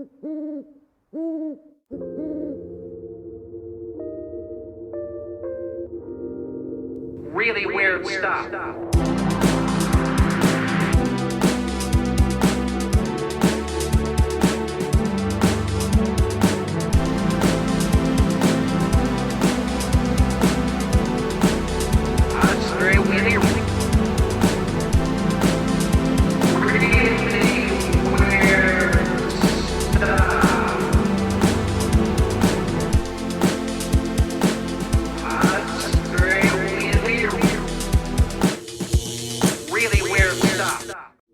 Really weird stuff. That's very weird.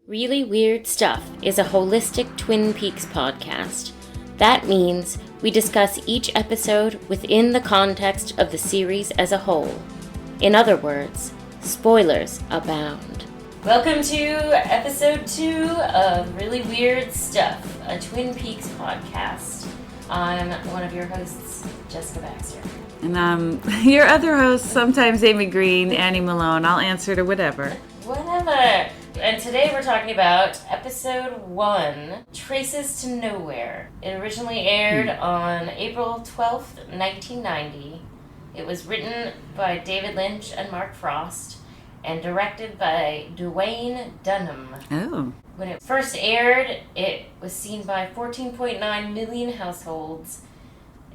Really Weird Stuff is a holistic Twin Peaks podcast. That means we discuss each episode within the context of the series as a whole. In other words, spoilers abound. Welcome to episode 2 of Really Weird Stuff, a Twin Peaks podcast. I'm one of your hosts, Jessica Baxter. And I'm your other host, sometimes Amy Green, Annie Malone. I'll answer to whatever. Whatever. And today we're talking about episode 1, Traces to Nowhere. It originally aired on April 12th, 1990. It was written by David Lynch and Mark Frost and directed by Duwayne Dunham. Oh. When it first aired, it was seen by 14.9 million households.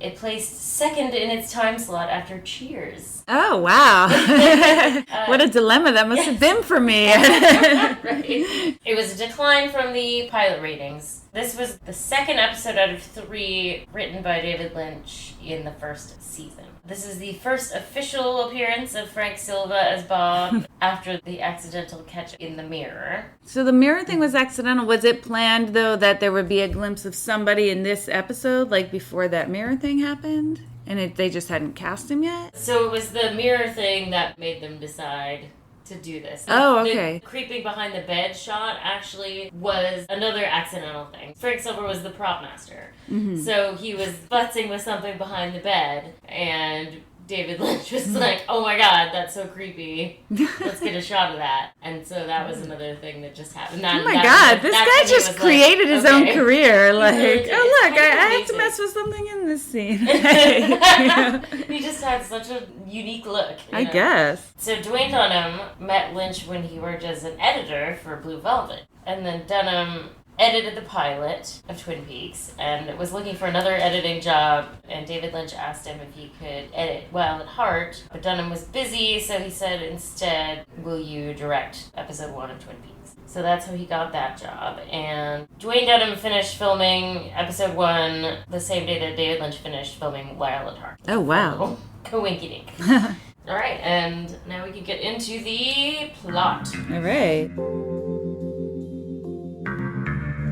It placed second in its time slot after Cheers. Oh, wow. What a dilemma that must have been for me. Right. It was a decline from the pilot ratings. This was the second episode out of 3 written by David Lynch in the first season. This is the first official appearance of Frank Silva as Bob after the accidental catch in the mirror. So the mirror thing was accidental. Was it planned, though, that there would be a glimpse of somebody in this episode, like before that mirror thing happened? And they just hadn't cast him yet? So it was the mirror thing that made them decide to do this. Oh, okay. The creeping behind the bed shot actually was another accidental thing. Frank Silver was the prop master. Mm-hmm. So he was futzing with something behind the bed, and David Lynch was like, oh my god, that's so creepy. Let's get a shot of that. And so that was another thing that just happened. Oh my god, this guy just created his own career. Like, oh look, I have to mess with something in this scene. He just had such a unique look. I guess. So Duwayne Dunham met Lynch when he worked as an editor for Blue Velvet. And then Dunham edited the pilot of Twin Peaks and was looking for another editing job, and David Lynch asked him if he could edit Wild at Heart, but Dunham was busy, so he said instead, will you direct episode 1 of Twin Peaks? So that's how he got that job, and Duwayne Dunham finished filming episode 1 the same day that David Lynch finished filming Wild at Heart. Oh wow. Coinky-dink. Alright, and now we can get into the plot. Alright.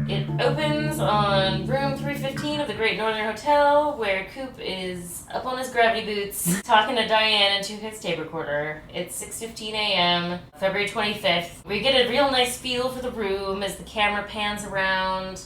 It opens on room 315 of the Great Northern Hotel, where Coop is up on his gravity boots, talking to Diane into his tape recorder. It's 6:15 a.m., February 25th. We get a real nice feel for the room as the camera pans around.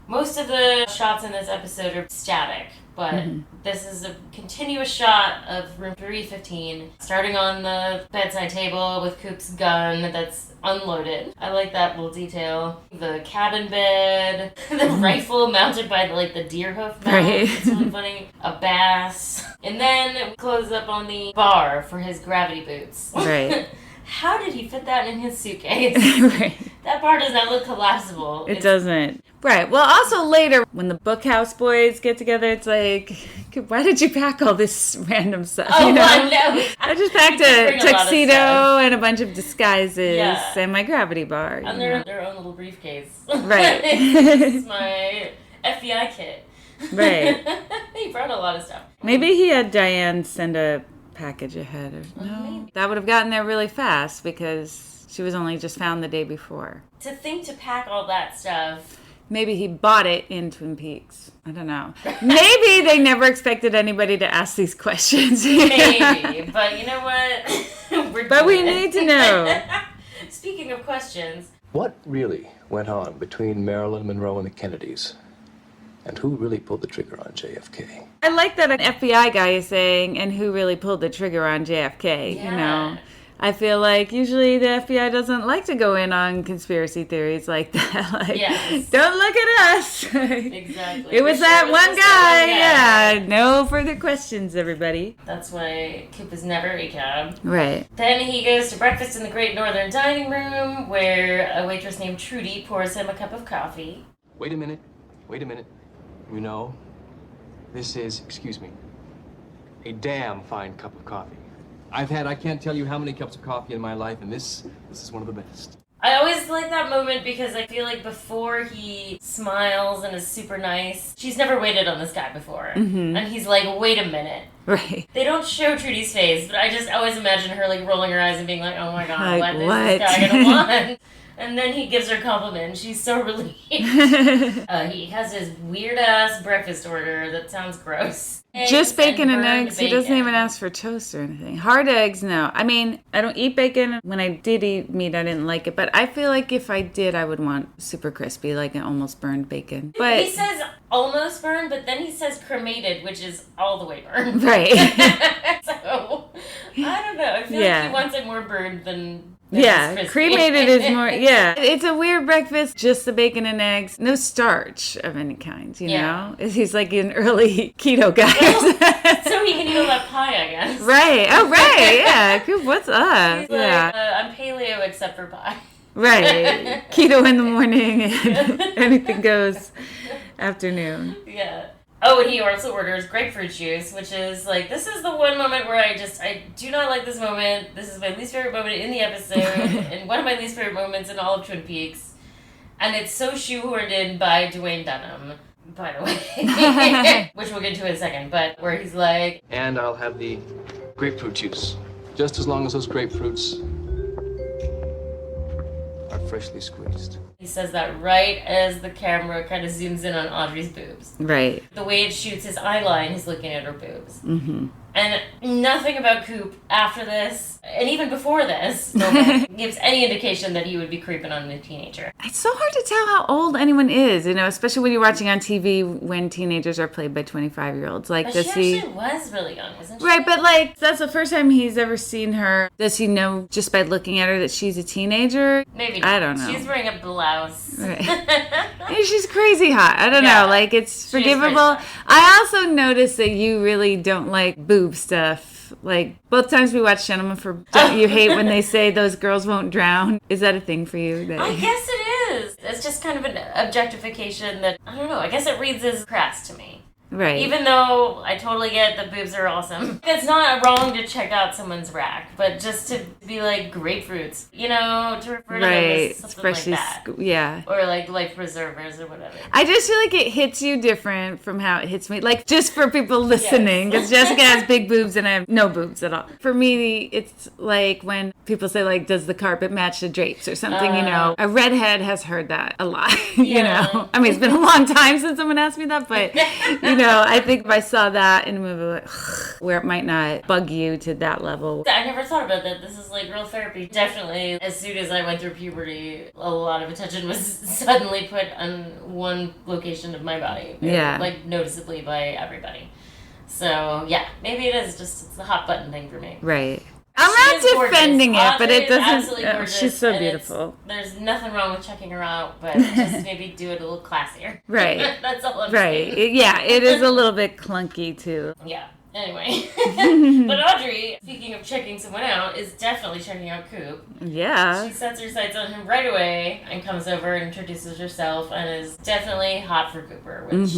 Most of the shots in this episode are static, but this is a continuous shot of room 315, starting on the bedside table with Coop's gun that's unloaded. I like that little detail. The cabin bed, the rifle mounted by the deer hoof mount. Right. It's really funny. A bass. And then it closes up on the bar for his gravity boots. Right. How did he fit that in his suitcase? Right. That bar does not look collapsible. It doesn't. Right. Well, also later, when the Bookhouse boys get together, it's like, why did you pack all this random stuff? Oh, you know? I know. I just packed a tuxedo and a bunch of disguises and my gravity bar. And they're in their own little briefcase. Right. This is my FBI kit. Right. He brought a lot of stuff. Maybe he had Diane send a package ahead. Or no, maybe. That would have gotten there really fast because she was only just found the day before. To think to pack all that stuff. Maybe he bought it in Twin Peaks. I don't know. Maybe they never expected anybody to ask these questions. Maybe. But you know what? We need to know. Speaking of questions. What really went on between Marilyn Monroe and the Kennedys? And who really pulled the trigger on JFK? I like that an FBI guy is saying, and who really pulled the trigger on JFK, Yeah. you know. I feel like usually the FBI doesn't like to go in on conspiracy theories like that. Like, Yes. don't look at us. Exactly. It was For that sure, one it was just that guy. one guy. Yeah. No further questions, everybody. That's why Coop is never a cab. Right. Then he goes to breakfast in the Great Northern Dining Room, where a waitress named Trudy pours him a cup of coffee. Wait a minute. You know, this is, excuse me, a damn fine cup of coffee. I've had, I can't tell you how many cups of coffee in my life, and this is one of the best. I always like that moment because I feel like before he smiles and is super nice, she's never waited on this guy before. Mm-hmm. And he's like, wait a minute. Right. They don't show Trudy's face, but I just always imagine her like rolling her eyes and being like, oh my god, Like, what what? is this guy gonna want? And then he gives her a compliment and she's so relieved. He has his weird ass breakfast order that sounds gross. Just bacon and burned eggs. He doesn't even ask for toast or anything. Hard eggs, no. I mean, I don't eat bacon. When I did eat meat, I didn't like it. But I feel like if I did, I would want super crispy, like an almost burned bacon. But he says almost burned, but then he says cremated, which is all the way burned. right. So, I don't know. I feel like he wants it more burned than Yeah, crispy. cremated is more, yeah. It's a weird breakfast, just the bacon and eggs. No starch of any kind, you know? He's like an early keto guy. So he can eat all that pie, I guess. Right. Oh, right. Yeah. Coop, what's up? He's like, I'm paleo except for pie. Right. Keto in the morning and anything goes afternoon. Yeah. Oh, and he also orders grapefruit juice, which is like, this is the one moment where I do not like this moment. This is my least favorite moment in the episode, and one of my least favorite moments in all of Twin Peaks. And it's so shoehorned in by Duwayne Dunham, by the way, which we'll get to in a second, but where he's like... And I'll have the grapefruit juice, just as long as those grapefruits are freshly squeezed. He says that right as the camera kind of zooms in on Audrey's boobs. Right. The way it shoots his eye line, he's looking at her boobs. Mm-hmm. And nothing about Coop after this, and even before this moment, gives any indication that he would be creeping on a teenager. It's so hard to tell how old anyone is, you know, especially when you're watching on TV when teenagers are played by 25-year-olds. Like, But does she he... actually was really young, wasn't she? Right, but like, that's the first time he's ever seen her. Does he know just by looking at her that she's a teenager? Maybe not. I don't know. She's wearing a blouse. Right. Maybe she's crazy hot. I don't Yeah. know. Like, it's She's forgivable. crazy hot. I also noticed that you really don't like boob stuff. Like, both times we watched Gentlemen for... You hate when they say those girls won't drown. Is that a thing for you? That... I guess it is. It's just kind of an objectification that, I don't know, I guess it reads as crass to me. Right. Even though I totally get that boobs are awesome. It's not wrong to check out someone's rack, but just to be like grapefruits, you know, to refer to them right. as something Especially, like that. yeah. Or like life preservers or whatever. I just feel like it hits you different from how it hits me. Like, just for people listening, because Jessica has big boobs and I have no boobs at all. For me, it's like when people say, like, does the carpet match the drapes or something, you know? A redhead has heard that a lot, you know? I mean, it's been a long time since someone asked me that, but, you know, I think if I saw that in a movie, like, where it might not bug you to that level. I never thought about that. This is like real therapy. Definitely, as soon as I went through puberty, a lot of attention was suddenly put on one location of my body. Yeah. Like, noticeably by everybody. So, yeah, maybe it is just it's the hot button thing for me. Right. She I'm is not gorgeous. defending it, but Audrey it is doesn't... absolutely gorgeous, she's so and beautiful. There's nothing wrong with checking her out, but just maybe do it a little classier. Right. That's all I'm Right. saying. Yeah, it is a little bit clunky, too. Yeah. Anyway. But Audrey, speaking of checking someone out, is definitely checking out Coop. Yeah. She sets her sights on him right away and comes over and introduces herself and is definitely hot for Cooper, which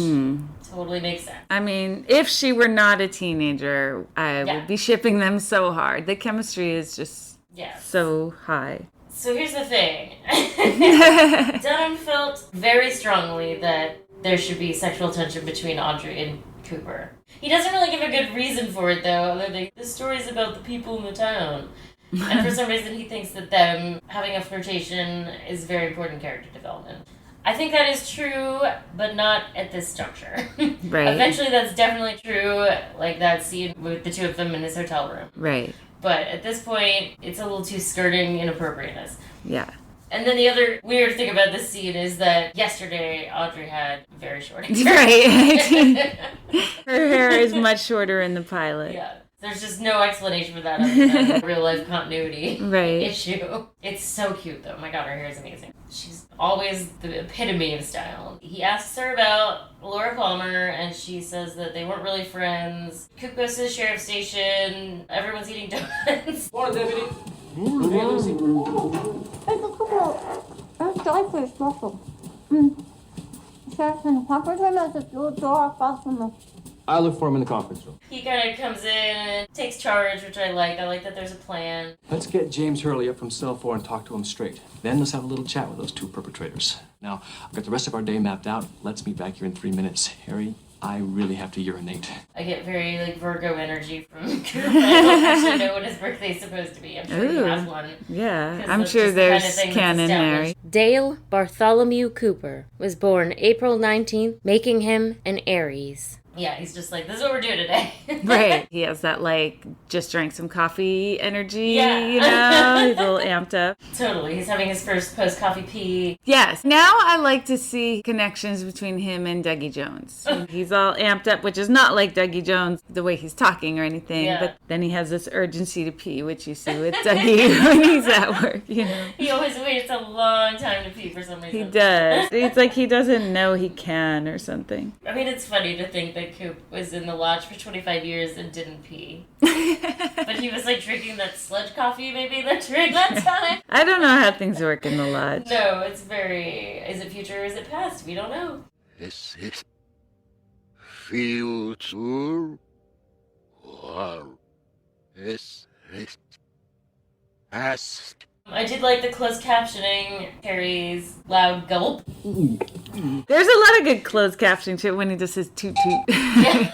totally makes sense. I mean, if she were not a teenager, I would be shipping them so hard. The chemistry is just so high. So here's the thing. Dunham felt very strongly that there should be sexual tension between Audrey and Cooper. He doesn't really give a good reason for it, though, other than the story's about the people in the town. And for some reason, he thinks that them having a flirtation is very important character development. I think that is true, but not at this juncture. Right. Eventually, that's definitely true, like that scene with the two of them in his hotel room. Right. But at this point, it's a little too skirting inappropriateness. Yeah. And then the other weird thing about this scene is that yesterday Audrey had very short hair. Right. Her hair is much shorter in the pilot. Yeah. There's just no explanation for that other than a real life continuity issue. It's so cute though. My God, her hair is amazing. She's always the epitome of style. He asks her about Laura Palmer, and she says that they weren't really friends. Coop goes to the sheriff's station. Everyone's eating donuts. Morning, deputy. Hey, Lucy. I'll look for him in the conference room. He kind of comes in and takes charge, which I like. I like that there's a plan. Let's get James Hurley up from cell 4 and talk to him straight. Then let's have a little chat with those two perpetrators. Now, I've got the rest of our day mapped out. Let's meet back here in 3 minutes. Harry, I really have to urinate. I get very, like, Virgo energy from Coop. I don't actually know what his birthday's supposed to be. I'm sure he has one. Yeah, I'm sure there's canon there. Dale Bartholomew Cooper was born April 19th, making him an Aries. Yeah, he's just like, this is what we're doing today. Right. He has that, like, just drank some coffee energy, Yeah. you know? He's a little amped up. Totally. He's having his first post-coffee pee. Yes. Now I like to see connections between him and Dougie Jones. He's all amped up, which is not like Dougie Jones, the way he's talking or anything. Yeah. But then he has this urgency to pee, which you see with Dougie when he's at work, you know? He always waits a long time to pee for some reason. He does. It's like he doesn't know he can or something. I mean, it's funny to think that Coop was in the lodge for 25 years and didn't pee. But he was like drinking that sludge coffee maybe during that time. I don't know how things work in the lodge. No, it's very... Is it future or is it past? We don't know. Is it future or is it past? I did like the closed captioning, Harry's loud gulp. There's a lot of good closed captioning to it when he just says toot toot. Yeah.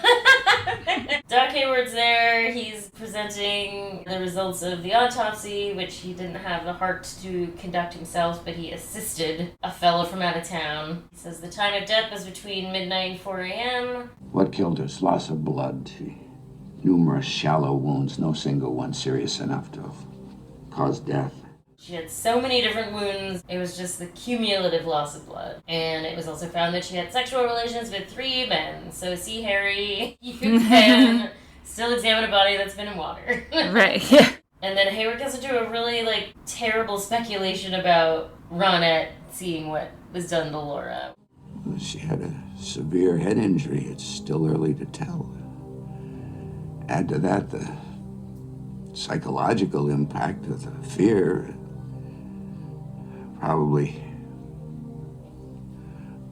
Doc Hayward's there. He's presenting the results of the autopsy, which he didn't have the heart to conduct himself, but he assisted a fellow from out of town. He says the time of death was between midnight and 4 a.m. What killed her? Loss of blood. Numerous shallow wounds, no single one serious enough to have caused death. She had so many different wounds. It was just the cumulative loss of blood. And it was also found that she had sexual relations with 3 men. So see, Harry, you can still examine a body that's been in water. Right, yeah. And then Hayward gets into a really, like, terrible speculation about Ronette seeing what was done to Laura. She had a severe head injury. It's still early to tell. Add to that the psychological impact of the fear. Probably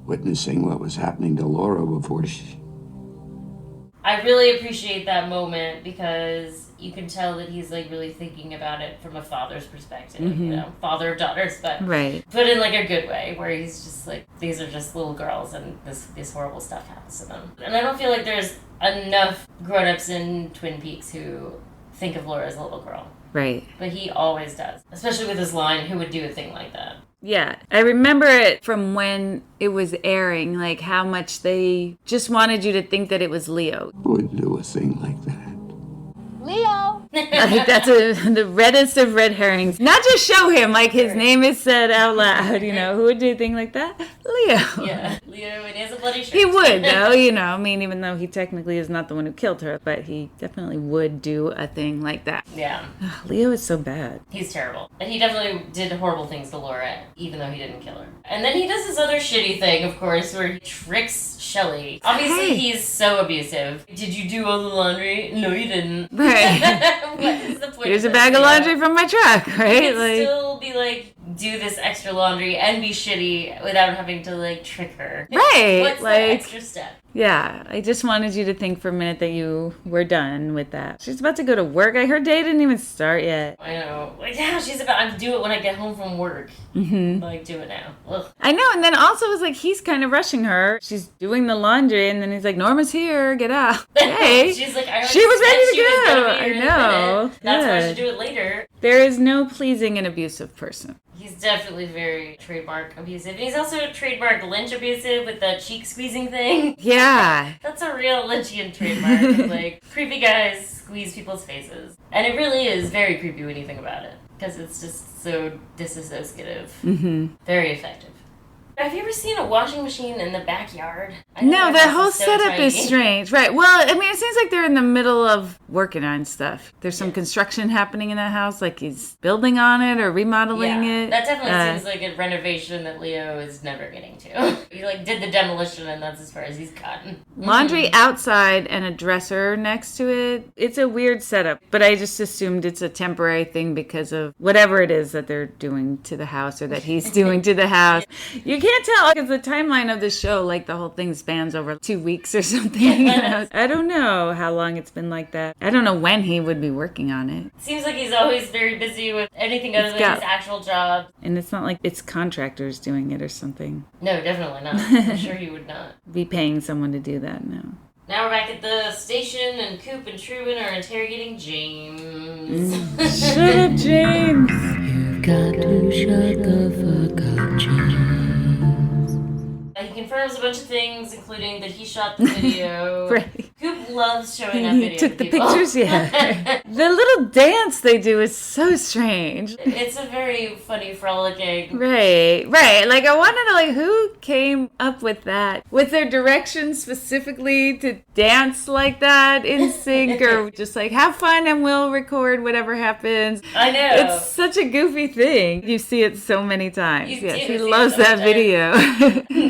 witnessing what was happening to Laura before she... I really appreciate that moment because you can tell that he's like really thinking about it from a father's perspective, you know, father of daughters, but in like a good way where he's just like, these are just little girls and this horrible stuff happens to them. And I don't feel like there's enough grown-ups in Twin Peaks who think of Laura as a little girl. Right. But he always does, especially with his line, who would do a thing like that? Yeah, I remember it from when it was airing, like how much they just wanted you to think that it was Leo. Who would do a thing like that? Leo! Like that's the reddest of red herrings. Not just show him, like his name is said out loud, you know. Who would do a thing like that? Leo. Yeah, Leo, and he has a bloody shirt. He would, though, you know. I mean, even though he technically is not the one who killed her, but he definitely would do a thing like that. Yeah. Leo is so bad. He's terrible. And he definitely did horrible things to Laura, even though he didn't kill her. And then he does this other shitty thing, of course, where he tricks Shelley. Obviously, he's so abusive. Did you do all the laundry? No, you didn't. Right. What is the point? Here's a bag of laundry from my truck, right? You can still be like, do this extra laundry and be shitty without having to like trick her. Right. What's like, that extra step? Yeah, I just wanted you to think for a minute that you were done with that. She's about to go to work. Her day didn't even start yet. I know. Like, yeah, she's about to do it when I get home from work. Mm-hmm. Like, do it now. Ugh. I know, and then also it was like he's kind of rushing her. She's doing the laundry, and then he's like, Norma's here, get out. Hey. She's like, I she was ready to go. I know. That's why I should do it later. There is no pleasing an abusive person. He's definitely very trademark abusive. And he's also trademark Lynch abusive with that cheek squeezing thing. Yeah. That's a real Lynchian trademark. Like, creepy guys squeeze people's faces. And it really is very creepy when you think about it. Because it's just so disassociative. Mm-hmm. Very effective. Have you ever seen a washing machine in the backyard? I know No, their that house whole so setup tiny. is strange. Right. Well, I mean, it seems like they're in the middle of working on stuff. There's some construction happening in that house, like he's building on it or remodeling it. That definitely seems like a renovation that Leo is never getting to. He like did the demolition and that's as far as he's gotten. Laundry outside and a dresser next to it. It's a weird setup, but I just assumed it's a temporary thing because of whatever it is that they're doing to the house or that he's doing to the house. You can't tell because the timeline of the show, like the whole thing spans over 2 weeks or something. You know? I don't know how long it's been like that. I don't know when he would be working on it. Seems like he's always very busy with anything other than his actual job. And it's not like it's contractors doing it or something. No, definitely not. I'm sure he would not. Be paying someone to do that, no. Now we're back at the station, and Coop and Truman are interrogating James. Shut up, James! You've got to shut the fuck up, James. He confirms a bunch of things, including that he shot the video. Right. Coop loves showing that He video took to the people. pictures, yeah. The little dance they do is so strange. It's a very funny, frolicking. Right. Like, I want to know, like, who came up with that? With their directions specifically to dance like that in sync, or just like, have fun and we'll record whatever happens. I know. It's such a goofy thing. You see it so many times. You Yes, do he see it loves so that many video.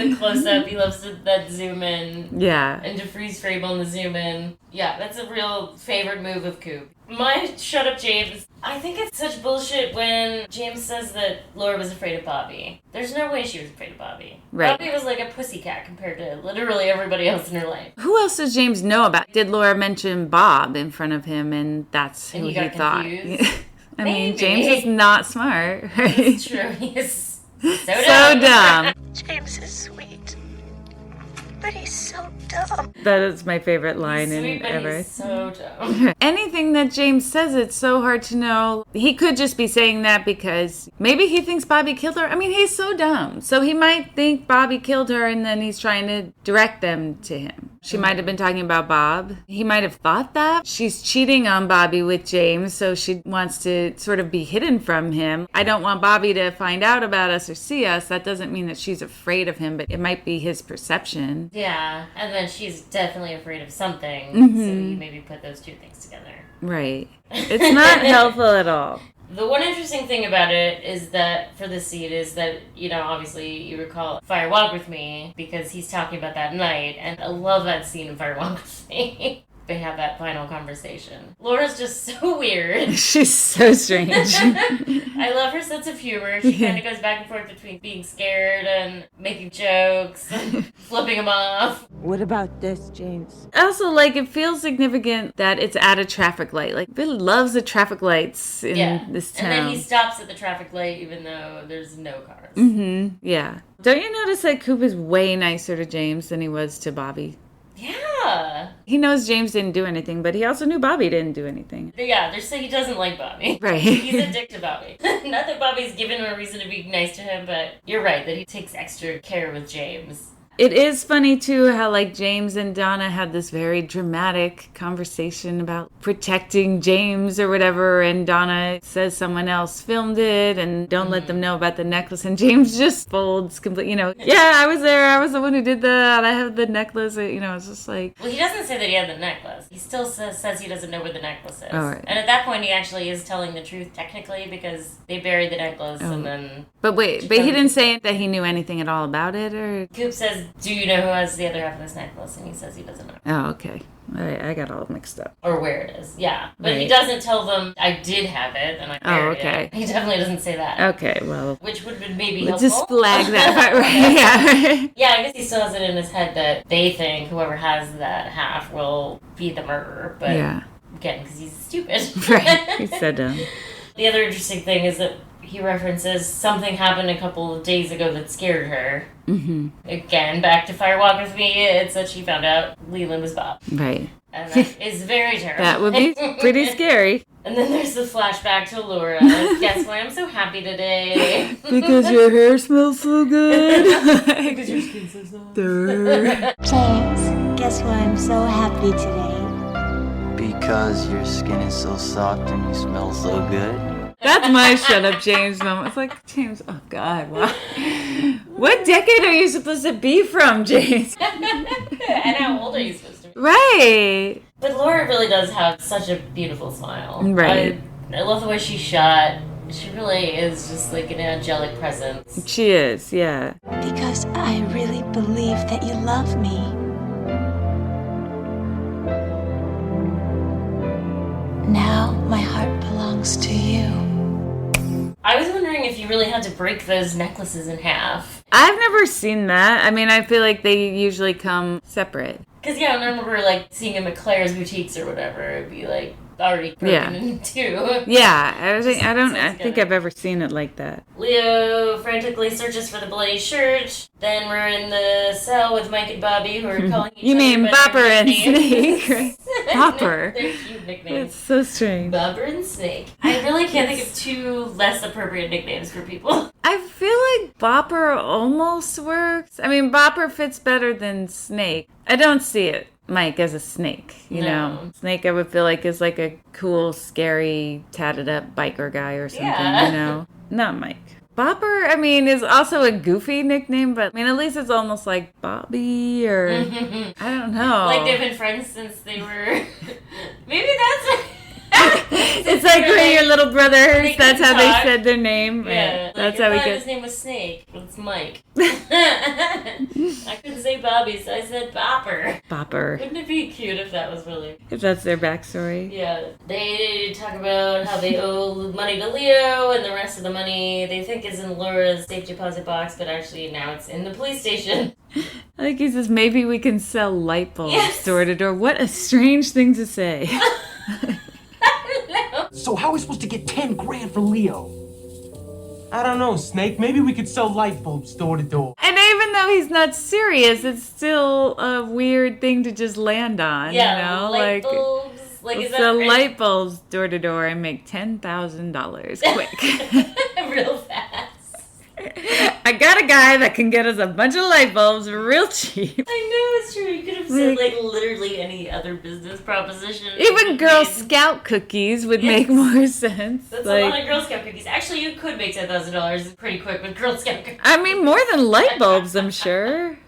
The close-up, he loves that zoom in. Yeah. And to freeze frame on the zoom in. Yeah, that's a real favorite move of Coop. My shut up James, I think it's such bullshit when James says that Laura was afraid of Bobby. There's no way she was afraid of Bobby. Right. Bobby was like a pussycat compared to literally everybody else in her life. Who else does James know about? Did Laura mention Bob in front of him and that's who And he he got thought? confused? I mean, Maybe. James is not smart, right? It's true, he is so So dumb. James is sweet, but he's so dumb. That is my favorite line He's in sweet, but ever. he's so dumb. Anything that James says, it's so hard to know. He could just be saying that because maybe he thinks Bobby killed her. I mean, he's so dumb. So he might think Bobby killed her and then he's trying to direct them to him. She might have been talking about Bob. He might have thought that. She's cheating on Bobby with James, so she wants to sort of be hidden from him. I don't want Bobby to find out about us or see us. That doesn't mean that she's afraid of him, but it might be his perception. Yeah, and then she's definitely afraid of something, so you maybe put those two things together. Right. It's not helpful at all. The one interesting thing about it is that, for this scene, is that, you know, obviously you recall Fire Walk With Me, because he's talking about that night, and I love that scene in Fire Walk With Me. They have that final conversation. Laura's just so weird. She's so strange. I love her sense of humor. She kind of goes back and forth between being scared and making jokes and flipping them off. What about this, James? Also, like, it feels significant that it's at a traffic light. Like, Bill loves the traffic lights in this town. And then he stops at the traffic light even though there's no cars. Mm-hmm. Yeah. Don't you notice that Coop is way nicer to James than he was to Bobby? Yeah. He knows James didn't do anything, but he also knew Bobby didn't do anything. Yeah, they're saying he doesn't like Bobby. Right. He's a dick to Bobby. Not that Bobby's given him a reason to be nice to him, but you're right that he takes extra care with James. It is funny, too, how, like, James and Donna had this very dramatic conversation about protecting James or whatever, and Donna says someone else filmed it and don't let them know about the necklace, and James just folds completely, you know, yeah, I was there, I was the one who did that, I have the necklace, you know, it's just like... Well, he doesn't say that he had the necklace. He still says he doesn't know where the necklace is. Oh, right. And at that point, he actually is telling the truth, technically, because they buried the necklace and then... But wait, but he didn't say that he knew anything at all about it, or... Coop says, do you know who has the other half of this necklace? And he says he doesn't know. Oh, okay. All right, I got all mixed up. Or where it is, yeah. But he Right. doesn't tell them, I did have it, and I buried okay. it. He definitely doesn't say that. Okay, well... Which would have been maybe We'll helpful. just flag that part, right? Yeah. Yeah, I guess he still has it in his head that they think whoever has that half will be the murderer. But Yeah. again, because he's stupid. Right, he's so dumb. The other interesting thing is that he references something happened a couple of days ago that scared her. Mm-hmm. Again, back to Fire Walk With Me, it's that she found out Leland was Bob. Right. And that is very terrible. That would be pretty scary. And then there's the flashback to Laura. Guess why I'm so happy today? Because your hair smells so good. Because your skin's so soft. James, guess why I'm so happy today? Because your skin is so soft and you smell so good. That's my shut up James moment. It's like, James, oh God, wow. What decade are you supposed to be from, James? And how old are you supposed to be? Right. But Laura really does have such a beautiful smile. Right. I love the way she's shot. She really is just like an angelic presence. She is, yeah. Because I really believe that you love me. Now my heart belongs to you. I was wondering if you really had to break those necklaces in half. I've never seen that. I mean, I feel like they usually come separate. Because, yeah, I remember, like, seeing them at Claire's Boutiques or whatever. It'd be, like, already broken in two. Yeah, I think I've ever seen it like that. Leo frantically searches for the bloody shirt. Then we're in the cell with Mike and Bobby, who are calling each other. You mean by Bopper their and nicknames. Snake, right? Bopper. They're cute nicknames. It's so strange. Bopper and Snake. I really can't think of two less appropriate nicknames for people. I feel like Bopper almost works. I mean, Bopper fits better than Snake. I don't see it, Mike, as a snake, you know? Snake, I would feel like, is like a cool, scary, tatted up biker guy or something, you know? Not Mike. Bopper, I mean, is also a goofy nickname, but I mean, at least it's almost like Bobby or I don't know. Like they've been friends since they were. Maybe that's. It's like when your little brothers, that's how they said their name. Yeah, right. That's how we get. His name was Snake, but it's Mike. I couldn't say Bobby, so I said Bopper. Bopper. Wouldn't it be cute if that was really... If that's their backstory. Yeah. They talk about how they owe money to Leo, and the rest of the money they think is in Laura's safe deposit box, but actually now it's in the police station. Like he says, maybe we can sell light bulbs door to door. What a strange thing to say. So how are we supposed to get 10 grand for Leo? I don't know, Snake. Maybe we could sell light bulbs door to door. And even though he's not serious, it's still a weird thing to just land on, you know? Light bulbs. Like, is that sell right? light bulbs door to door and make $10,000 quick. Real fast. I got a guy that can get us a bunch of light bulbs real cheap. I know, it's true. You could have said, like, literally any other business proposition. Even Girl Scout cookies would make more sense. That's like, a lot of Girl Scout cookies. Actually, you could make $10,000 pretty quick with Girl Scout cookies. I mean, more than light bulbs, I'm sure.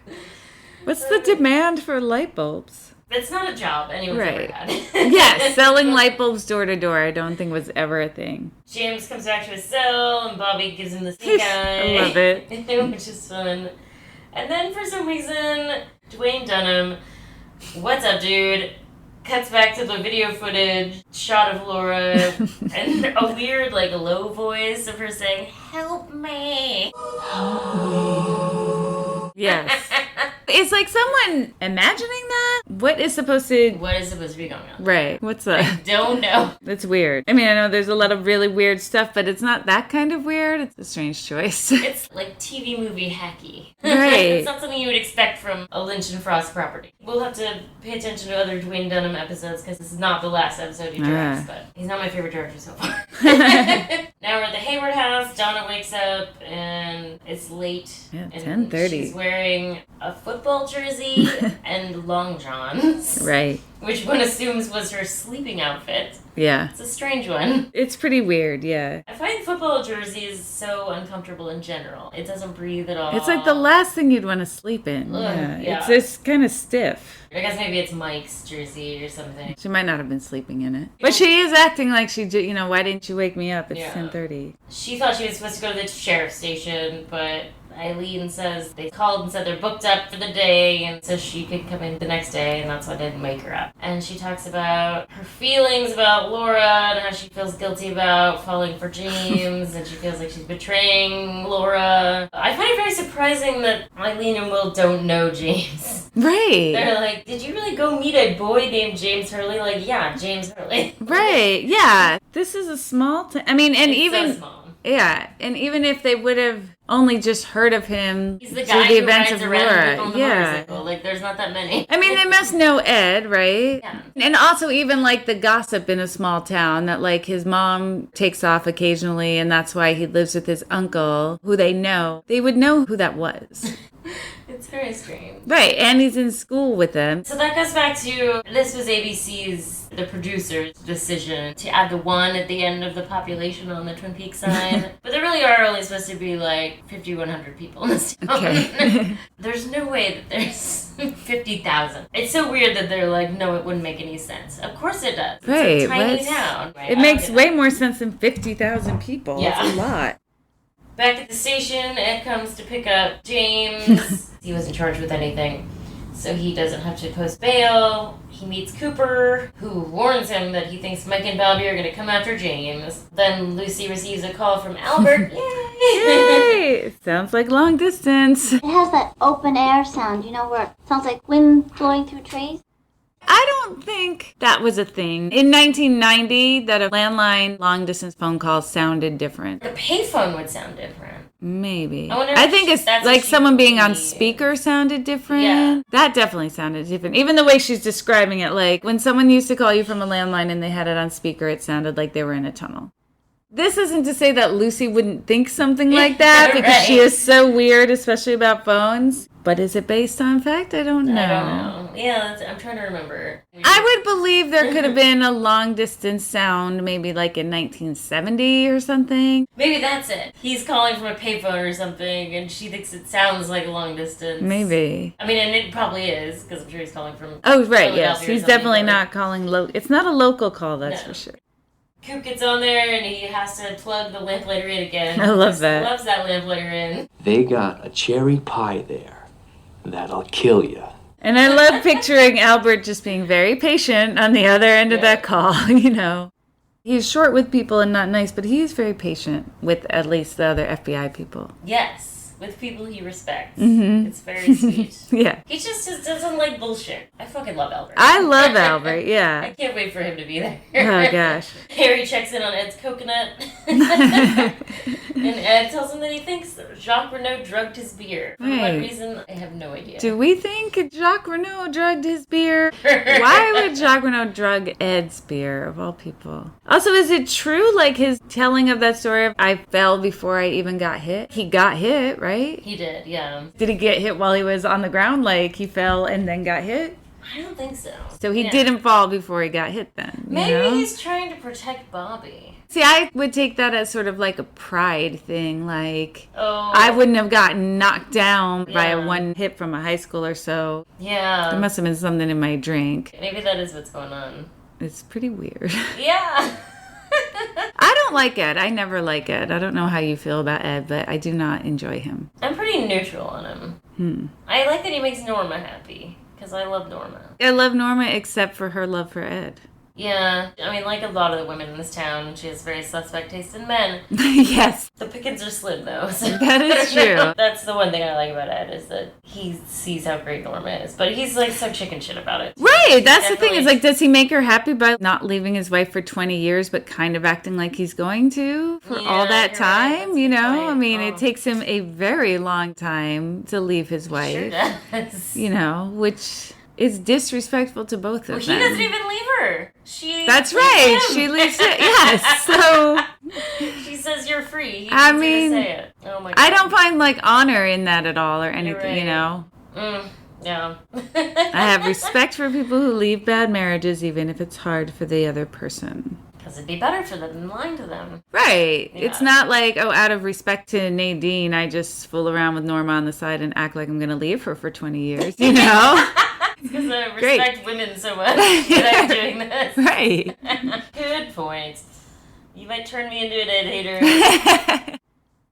What's the demand for light bulbs? It's not a job anyone's ever had. Yeah, selling light bulbs door to door I don't think was ever a thing. James comes back to his cell, and Bobby gives him the stink eye. I love it. Which is fun. And then for some reason, Duwayne Dunham, what's up, dude? Cuts back to the video footage, shot of Laura, and a weird, like, low voice of her saying, "Help me." Help me. Yes. It's like someone imagining that? What is supposed to be going on? Right. What's that? I don't know. That's weird. I mean, I know there's a lot of really weird stuff, but it's not that kind of weird. It's a strange choice. It's like TV movie hacky. Right. It's not something you would expect from a Lynch and Frost property. We'll have to pay attention to other Duwayne Dunham episodes because this is not the last episode he directs, but he's not my favorite director so far. Now we're at the Hayward house. Donna wakes up and it's late. Yeah, and 10:30. She's wearing a football jersey and long johns. Right. Which one assumes was her sleeping outfit. Yeah. It's a strange one. It's pretty weird, yeah. I find football jerseys so uncomfortable in general. It doesn't breathe at all. It's like the last thing you'd want to sleep in. Ugh, yeah. It's just kind of stiff. I guess maybe it's Mike's jersey or something. She might not have been sleeping in it. But she is acting like she did, why didn't you wake me up? It's 10:30. She thought she was supposed to go to the sheriff's station, but Eileen says they called and said they're booked up for the day, and so she could come in the next day, and that's why they didn't wake her up. And she talks about her feelings about Laura and how she feels guilty about falling for James, and she feels like she's betraying Laura. I find it very surprising that Eileen and Will don't know James. Right. They're like, did you really go meet a boy named James Hurley? Like, yeah, James Hurley. Right, yeah. This is a small town. I mean, and It's even... so small. Yeah, and even if they would have only just heard of him He's the through guy the who events rides of around Laura. on the Yeah. motorcycle. Like, there's not that many. I mean, they must know Ed, right? Yeah. And also even, like, the gossip in a small town that, like, his mom takes off occasionally and that's why he lives with his uncle, who they know. They would know who that was. It's very strange. Right, and he's in school with them. So that goes back to, this was ABC's, the producer's decision to add the 1 at the end of the population on the Twin Peaks sign. But there really are only supposed to be like 5,100 people in this town. Okay. There's no way that there's 50,000. It's so weird that they're like, no, it wouldn't make any sense. Of course it does. It's Right, a tiny town. Right? It makes way more sense than 50,000 people. Yeah. It's a lot. Back at the station, Ed comes to pick up James. He wasn't charged with anything, so he doesn't have to post bail. He meets Cooper, who warns him that he thinks Mike and Bobby are going to come after James. Then Lucy receives a call from Albert. Yay! Sounds like long distance. It has that open air sound, you know, where it sounds like wind blowing through trees. I don't think that was a thing. In 1990, that a landline long-distance phone call sounded different. The payphone would sound different. Maybe. I think it's like someone being on speaker sounded different. Yeah. That definitely sounded different. Even the way she's describing it, like when someone used to call you from a landline and they had it on speaker, it sounded like they were in a tunnel. This isn't to say that Lucy wouldn't think something like that because Right. she is so weird, especially about phones. But is it based on fact? I don't know. I don't know. Yeah, I'm trying to remember. I would believe there could have been a long distance sound maybe like in 1970 or something. Maybe that's it. He's calling from a payphone or something, and she thinks it sounds like a long distance. Maybe. I mean, and it probably is, because I'm sure he's calling from Oh, right, Philadelphia yes. or He's something, definitely but- not calling it's not a local call, that's No. for sure. Coop gets on there, and he has to plug the lamplighter in again. I love He that. loves that lamplighter in. They got a cherry pie there. That'll kill you. And I love picturing Albert just being very patient on the other end of that call, you know. He's short with people and not nice, but he's very patient with at least the other FBI people. Yes, with people he respects. Mhm. It's very sweet. Yeah. He just doesn't like bullshit. I fucking love Albert. I love Albert, yeah. I can't wait for him to be there. Oh, gosh. Harry checks in on Ed's coconut. And Ed tells him that he thinks Jacques Renault drugged his beer. For what Right. reason, I have no idea. Do we think Jacques Renault drugged his beer? Why would Jacques Renault drug Ed's beer, of all people? Also, is it true, like his telling of that story of I fell before I even got hit? He got hit, right? He did, yeah. Did he get hit while he was on the ground, like he fell and then got hit? I don't think so. So he Yeah. didn't fall before he got hit then, you Maybe know? he's trying to protect Bobby. See, I would take that as sort of like a pride thing, like Oh. I wouldn't have gotten knocked down by a Yeah. one hit from a high schooler, so Yeah. there must have been something in my drink. Maybe that is what's going on. It's pretty weird. Yeah. I don't like Ed. I never like Ed. I don't know how you feel about Ed, but I do not enjoy him. I'm pretty neutral on him. I like that he makes Norma happy, because I love Norma. I love Norma except for her love for Ed. Yeah, I mean, like a lot of the women in this town, she has very suspect taste in men. Yes. The pickings are slim, though. So That is true. That's the one thing I like about Ed, is that he sees how great Norma is. But he's, like, so chicken shit about it. Right, that's the thing. Definitely- Is like, does he make her happy by not leaving his wife for 20 years, but kind of acting like he's going to for all that you're right. time? You know, I mean, Oh. it takes him a very long time to leave his wife. Sure does. You know, which is disrespectful to both of Well, he them. doesn't even leave her. She That's leaves right. him. She leaves it. Yes. So She says you're free. He I needs her to mean, say it. Oh my God. I don't find like honor in that at all or anything. right. You know. Yeah. I have respect for people who leave bad marriages, even if it's hard for the other person. Because it'd be better for them than lying to them. Right. Yeah. It's not like, oh, out of respect to Nadine, I just fool around with Norma on the side and act like I'm going to leave her for 20 years, you know? Because I Great. respect women so much that I'm doing this. Right. Good point. You might turn me into an Ed hater.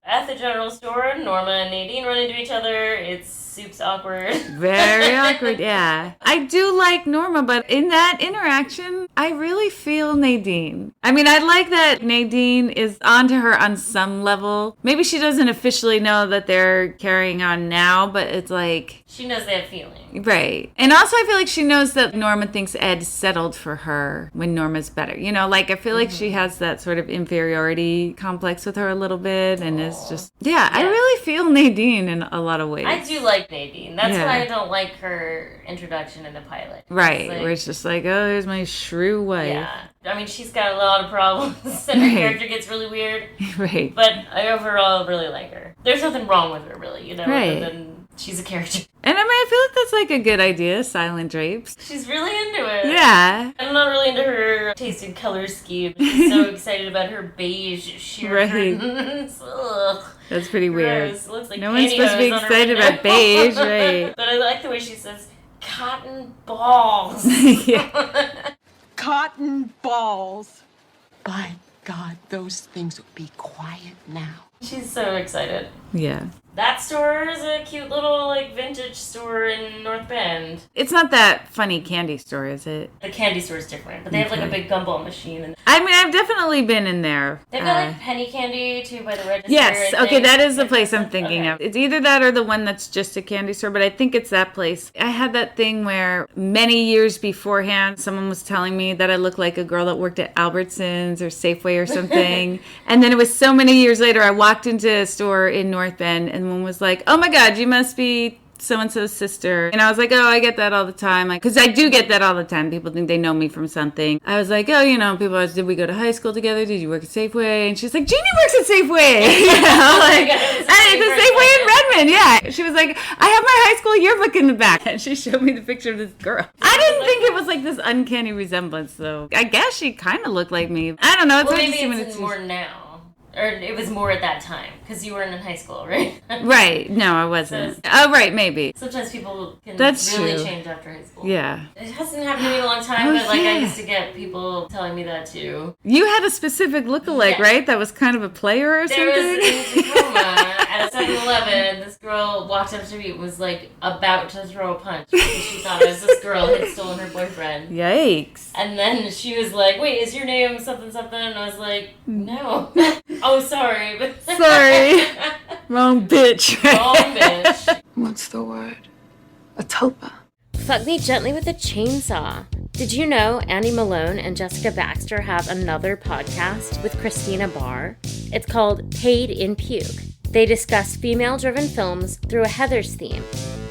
At the general store, Norma and Nadine run into each other. It's soup's awkward. Very awkward, yeah. I do like Norma, but in that interaction, I really feel Nadine. I mean, I like that Nadine is onto her on some level. Maybe she doesn't officially know that they're carrying on now, but it's like... She knows they have feelings. Right. And also I feel like she knows that Norma thinks Ed settled for her when Norma's better. You know, like I feel like she has that sort of inferiority complex with her a little bit and is just... Yeah, I really feel Nadine in a lot of ways. I do like Nadine. That's Yeah. why I don't like her introduction in the pilot. Right, It's like- where it's just like, oh, there's my shrew wife. Yeah. I mean, she's got a lot of problems, and her Right. character gets really weird. Right. But I overall really like her. There's nothing wrong with her, really, you know, Right. other than She's a character. And I mean, I feel like that's like a good idea, silent drapes. She's really into it. Yeah. I'm not really into her taste in color scheme. She's so excited about her beige sheer curtains. Ugh. That's pretty weird. Gross. It looks like no one's supposed to be excited about beige, right? But I like the way she says, cotton balls. Yeah. Cotton balls. By God, those things will be quiet now. She's so excited. Yeah. That store is a cute little, like, vintage store in North Bend. It's not that funny candy store, is it? The candy store is different, but they have, like, a big gumball machine. And I mean, I've definitely been in there. they've got, like, penny candy, too, by the register. Yes, I okay, think. that is the place I'm thinking of. It's either that or the one that's just a candy store, but I think it's that place. I had that thing where many years beforehand, someone was telling me that I looked like a girl that worked at Albertsons or Safeway or something. And then it was so many years later, I walked into a store in North Bend and one was like, oh my God, you must be so-and-so's sister. And I was like, oh, I get that all the time. Because I do get that all the time. People think they know me from something. I was like, oh, you know, people ask, did we go to high school together? Did you work at Safeway? And she's like, Jeannie works at Safeway. You know, like, it's a Safeway in Redmond. Yeah. She was like, I have my high school yearbook in the back. And she showed me the picture of this girl. I didn't think it was like this uncanny resemblance, though. I guess she kind of looked like me. I don't know. It's well, hard maybe to see when it's more now. Or it was more at that time, because you weren't in high school, right? Right. No, I wasn't. Oh, right, maybe. Sometimes people can That's really true. change after high school. Yeah. It hasn't happened to me in a long time, but like I used to get people telling me that too. You had a specific lookalike, right? That was kind of a player or something? There was in Tacoma at 7-Eleven, this girl walked up to me and was like about to throw a punch because she thought it was this girl who had stolen her boyfriend. Yikes. And then she was like, wait, is your name something something? And I was like, no. Oh, sorry. Sorry. Wrong bitch. Wrong bitch. What's the word? A tulpa. Fuck me gently with a chainsaw. Did you know Annie Malone and Jessica Baxter have another podcast with Christina Barr? It's called Paid in Puke. They discuss female-driven films through a Heathers theme.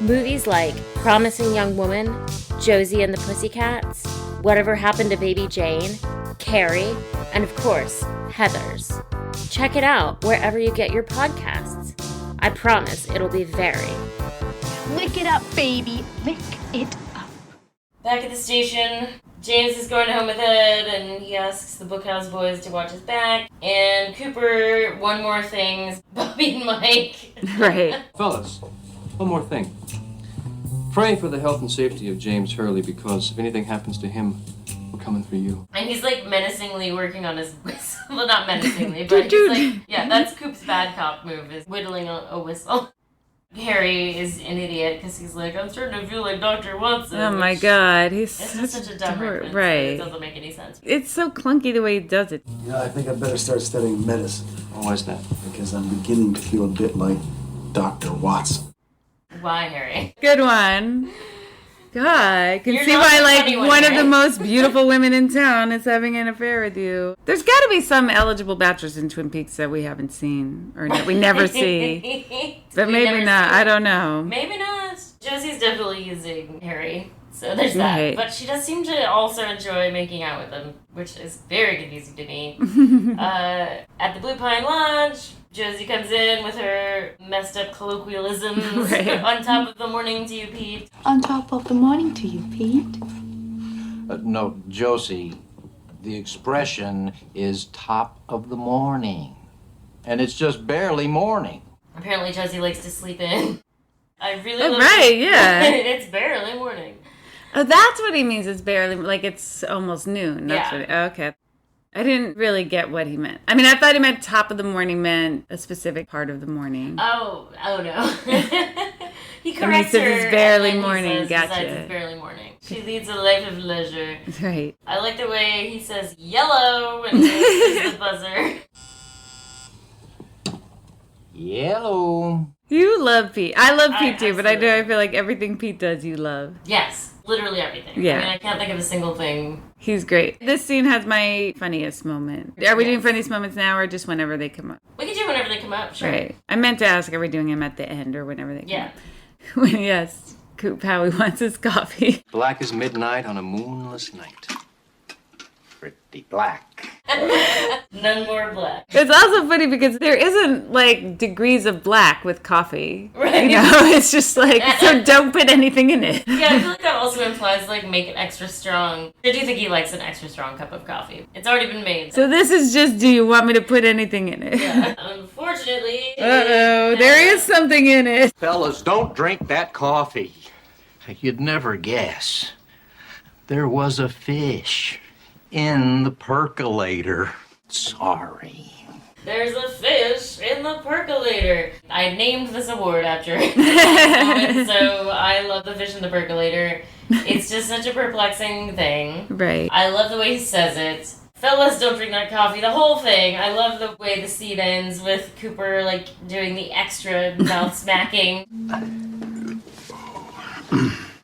Movies like Promising Young Woman, Josie and the Pussycats, Whatever Happened to Baby Jane, Carrie, and of course, Heathers. Check it out wherever you get your podcasts. I promise it'll be very. Lick it up, baby. Lick it up. Back at the station, James is going home with Ed, and he asks the Bookhouse boys to watch his back. And Cooper, one more thing, Bobby and Mike. Right. Fellas, one more thing. Pray for the health and safety of James Hurley, because if anything happens to him, we're coming for you. And he's like menacingly working on his whistle. Well, not menacingly, but he's like, yeah, that's Coop's bad cop move, is whittling a whistle. Harry is an idiot because he's like, I'm starting to feel like Dr. Watson. Oh my God, he's it's just such a dumb reference. Right. It doesn't make any sense. It's so clunky the way he does it. Yeah, I think I better start studying medicine. Why is that? Because I'm beginning to feel a bit like Dr. Watson. Why, Harry? Good one. God, I can You're see not why, the like, funny one of the right? most beautiful women in town is having an affair with you. There's got to be some eligible bachelors in Twin Peaks that we haven't seen, or that we never see. But maybe not. I don't know. Maybe not. Josie's definitely using Harry, so there's Right. that. But she does seem to also enjoy making out with him, which is very confusing to me. At the Blue Pine Lodge, Josie comes in with her messed up colloquialisms Right. on top of the morning to you, Pete. On top of the morning to you, Pete. No, Josie, the expression is top of the morning. And it's just barely morning. Apparently Josie likes to sleep in. I really Oh, love right, it. yeah. It's barely morning. Oh, that's what he means. It's barely, like, it's almost noon. That's Yeah. what okay. I didn't really get what he meant. I mean, I thought he meant top of the morning meant a specific part of the morning. Oh no. He And corrects he says her. it's barely and then morning. He says, Gotcha. besides, it's barely morning. She leads a life of leisure. Right. I like the way he says yellow when he uses the buzzer. Yellow. You love Pete. I love I Pete too, but I feel like everything Pete does, you love. Yes, literally everything. Yeah. I mean, I can't think of a single thing. He's great. This scene has my funniest moment. Are we doing funniest moments now or just whenever they come up? We can do whenever they come up, sure. Right. I meant to ask, are we doing them at the end or whenever they come Yeah. up? When he asks Coop how he wants his coffee. Black as midnight on a moonless night. Pretty black. None more black. It's also funny because there isn't like degrees of black with coffee. Right. You know, it's just like, so don't put anything in it. Yeah, I feel like that also implies like make it extra strong. I do think he likes an extra strong cup of coffee. It's already been made. So this is just, do you want me to put anything in it? Yeah. Unfortunately. Uh-oh, there is something in it. Fellas, don't drink that coffee. You'd never guess. There was a fish in the percolator. Sorry. There's a fish in the percolator. I named this award after it. So I love the fish in the percolator. It's just such a perplexing thing. Right. I love the way he says it. Fellas, don't drink that coffee. The whole thing. I love the way the scene ends with Cooper, like, doing the extra mouth smacking.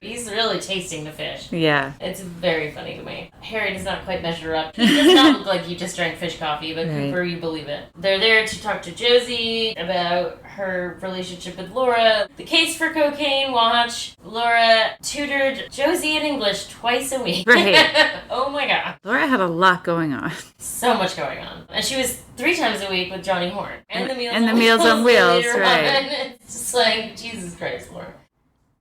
He's really tasting the fish. Yeah. It's very funny to me. Harry does not quite measure up. He does not look like he just drank fish coffee, but Right. Cooper, you believe it. They're there to talk to Josie about her relationship with Laura. The case for cocaine watch. Laura tutored Josie in English twice a week. Right. Oh my god. Laura had a lot going on. So much going on. And she was 3 times a week with Johnny Horn. And the Meals, And the Meals on Wheels, later right. on. It's just like, Jesus Christ, Laura.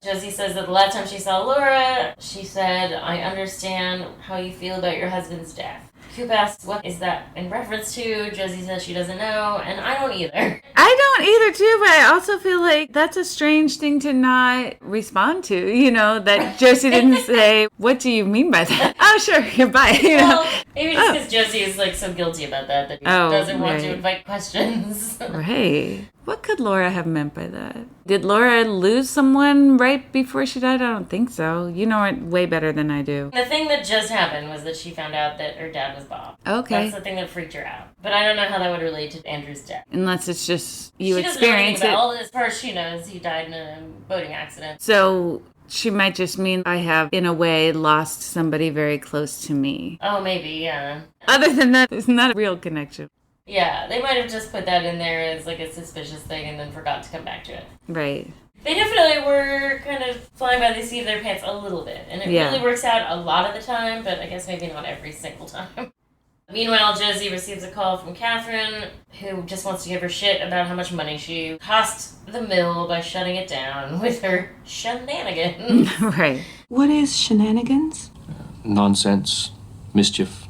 Josie says that the last time she saw Laura, she said, I understand how you feel about your husband's death. Coop asks, what is that in reference to? Josie says she doesn't know, and I don't either. I don't either, too, but I also feel like that's a strange thing to not respond to, you know, that Josie didn't say, what do you mean by that? Oh, sure, goodbye, you know. Well, maybe just because Josie is like so guilty about that he doesn't want to invite questions. Right. What could Laura have meant by that? Did Laura lose someone right before she died? I don't think so. You know it way better than I do. The thing that just happened was that she found out that her dad was Bob. Okay. That's the thing that freaked her out. But I don't know how that would relate to Andrew's death. Unless it's just you She doesn't know experience anything it. about all this. As far as she knows, he died in a boating accident. So she might just mean I have, in a way, lost somebody very close to me. Oh, maybe, yeah. Other than that, it's not a real connection. Yeah, they might have just put that in there as like a suspicious thing and then forgot to come back to it. Right. They definitely were kind of flying by the seat of their pants a little bit. And it really works out a lot of the time, but I guess maybe not every single time. Meanwhile, Josie receives a call from Catherine, who just wants to give her shit about how much money she cost the mill by shutting it down with her shenanigans. Right. What is shenanigans? Nonsense, mischief,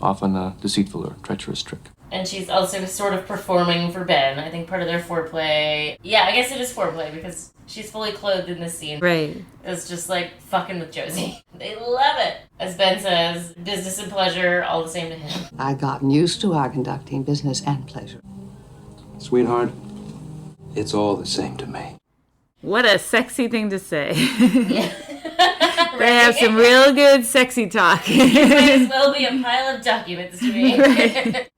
often a deceitful or treacherous trick. And she's also sort of performing for Ben. I think part of their foreplay. Yeah, I guess it is foreplay because she's fully clothed in this scene. Right. It's just like fucking with Josie. They love it. As Ben says, business and pleasure, all the same to him. I've gotten used to our conducting business and pleasure. Sweetheart, it's all the same to me. What a sexy thing to say. They have some real good sexy talk. It might as well be a pile of documents to me. Right.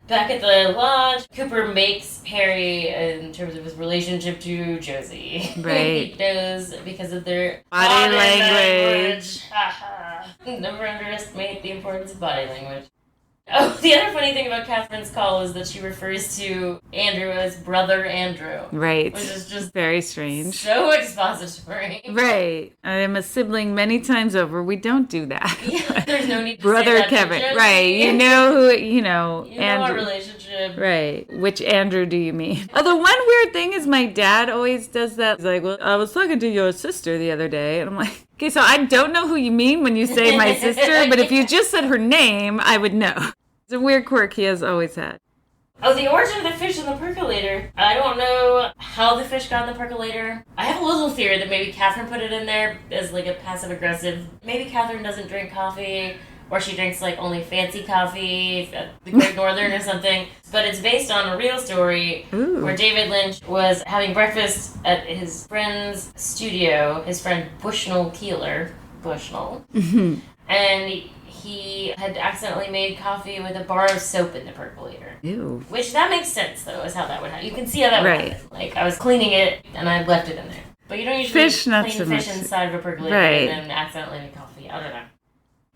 Back at the lodge, Cooper makes Harry in terms of his relationship to Josie. Right. He knows because of their Body language. Never underestimate the importance of body language. Oh, the other funny thing about Catherine's call is that she refers to Andrew as Brother Andrew. Right. Which is just very strange. So expository. Right. I am a sibling many times over. We don't do that. Yeah, there's no need to Brother say that Kevin. to Josie. Right. You know who, you know. You know Andrew. our relationship. Right. Which Andrew do you mean? Although one weird thing is my dad always does that. He's like, well, I was talking to your sister the other day. And I'm like, okay, so I don't know who you mean when you say my sister, but if you just said her name, I would know. It's a weird quirk he has always had. Oh, the origin of the fish in the percolator. I don't know how the fish got in the percolator. I have a little theory that maybe Catherine put it in there as like a passive-aggressive. Maybe Catherine doesn't drink coffee, or she drinks like only fancy coffee at the Great Northern or something. But it's based on a real story where David Lynch was having breakfast at his friend's studio, his friend Bushnell Keeler. Bushnell. And he had accidentally made coffee with a bar of soap in the percolator. Ew. Which, that makes sense, though, is how that would happen. You can see how that would happen. Like, I was cleaning it, and I left it in there. But you don't usually clean fish inside of a percolator and then accidentally make coffee. I don't know.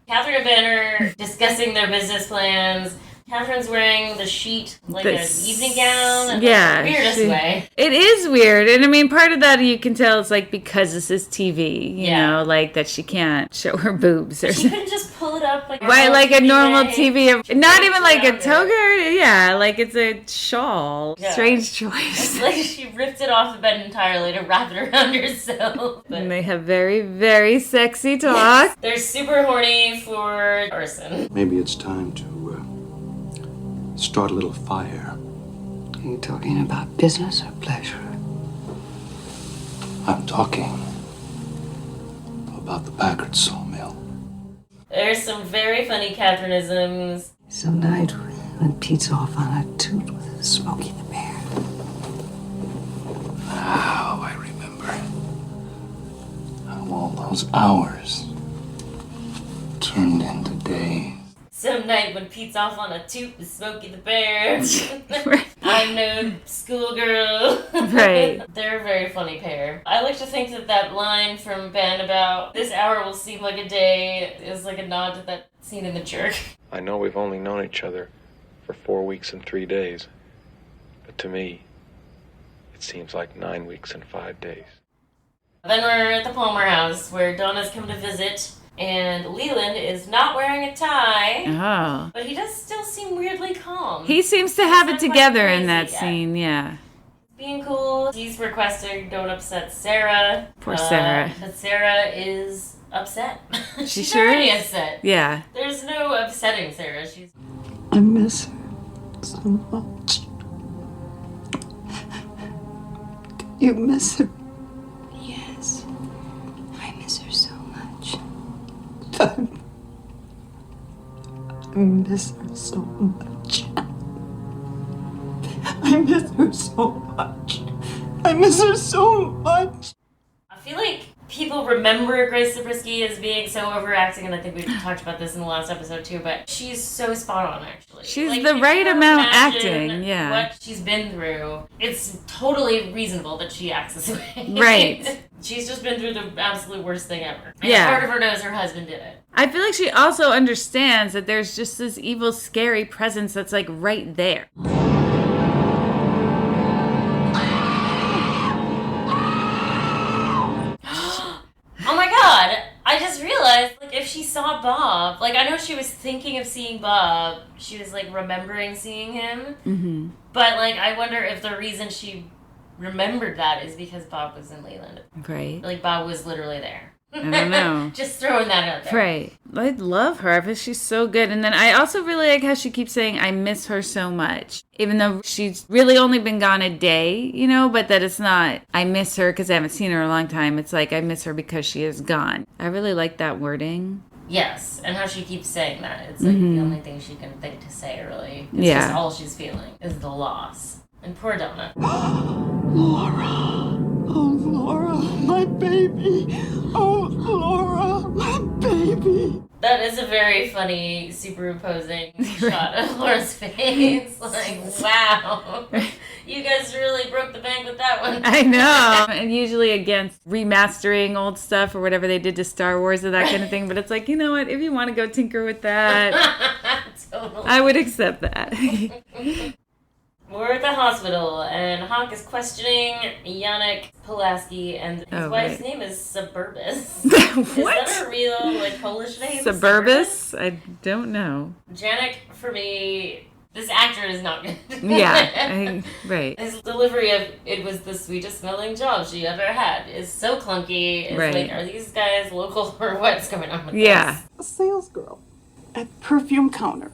Catherine and Ben are discussing their business plans. Catherine's wearing the sheet, like an evening gown, in the weirdest way. It is weird. And I mean, part of that you can tell is like because this is TV, you know, like that she can't show her boobs. Or She couldn't just pull it up like Right, like a normal TV. TV. Not even like a toga. Yeah, like it's a shawl. Yeah. Strange choice. It's like she ripped it off the bed entirely to wrap it around herself. But And they have very, very sexy talk. they're super horny for arson. Maybe it's time to start a little fire. Are you talking about business or pleasure? I'm talking about the Packard sawmill. There's some very funny Catherineisms. Some night when Pete's off on a toot with Smokey the Bear. Now I remember how all those hours turned into days. Some night when Pete's off on a toot with Smokey the Bear. I'm no schoolgirl. Right. They're a very funny pair. I like to think that line from Ben about this hour will seem like a day is like a nod to that scene in The Jerk. I know we've only known each other for 4 weeks and 3 days, but to me, it seems like 9 weeks and 5 days. Then we're at the Palmer house where Donna's come to visit. And Leland is not wearing a tie. Oh. But he does still seem weirdly calm. He seems to have it together in that yet. scene, yeah. Being cool. He's requesting don't upset Sarah. Poor Sarah. But Sarah is upset. She's sure already is? upset. Yeah. There's no upsetting Sarah. I miss her so much. You miss her? Yes. I miss her so much. I miss her so much. I miss her so much. I miss her so much. I feel like people remember Grace Zabriskie as being so overacting, and I think we talked about this in the last episode too, but she's so spot on, actually. She's like, the you right can't amount imagine acting, yeah. What she's been through. It's totally reasonable that she acts this way. Right. She's just been through the absolute worst thing ever. And Yeah. part of her knows her husband did it. I feel like she also understands that there's just this evil, scary presence that's like right there. Oh my god! I just realized, like, if she saw Bob, like, I know she was thinking of seeing Bob, she was, like, remembering seeing him, Mm-hmm. but, like, I wonder if the reason she remembered that is because Bob was in Leland. Right. Like, Bob was literally there. I don't know. Just throwing that out there. Right. I love her because she's so good. And then I also really like how she keeps saying, I miss her so much. Even though she's really only been gone a day, you know, but that it's not, I miss her because I haven't seen her in a long time. It's like, I miss her because she is gone. I really like that wording. Yes, and how she keeps saying that. It's like the only thing she can think to say, really. It's Yeah. just all she's feeling is the loss. And poor Donna. Laura. Oh, Laura, my baby. Oh, Laura, my baby. That is a very funny superimposing shot of Laura's face. Like, wow. You guys really broke the bank with that one. I know. And usually against remastering old stuff or whatever they did to Star Wars or that kind of thing. But it's like, you know what? If you want to go tinker with that, Totally. I would accept that. We're at the hospital, and Hawk is questioning Yannick Pulaski, and his wife's name is Suburbus. What? Is that a real, like, Polish name? Suburbus? I don't know. Janik, for me, this actor is not good. Yeah, right. His delivery of "it was the sweetest smelling job she ever had" is so clunky. It's Right. like, are these guys local or what's going on with Yeah. this? A sales girl at the perfume counter.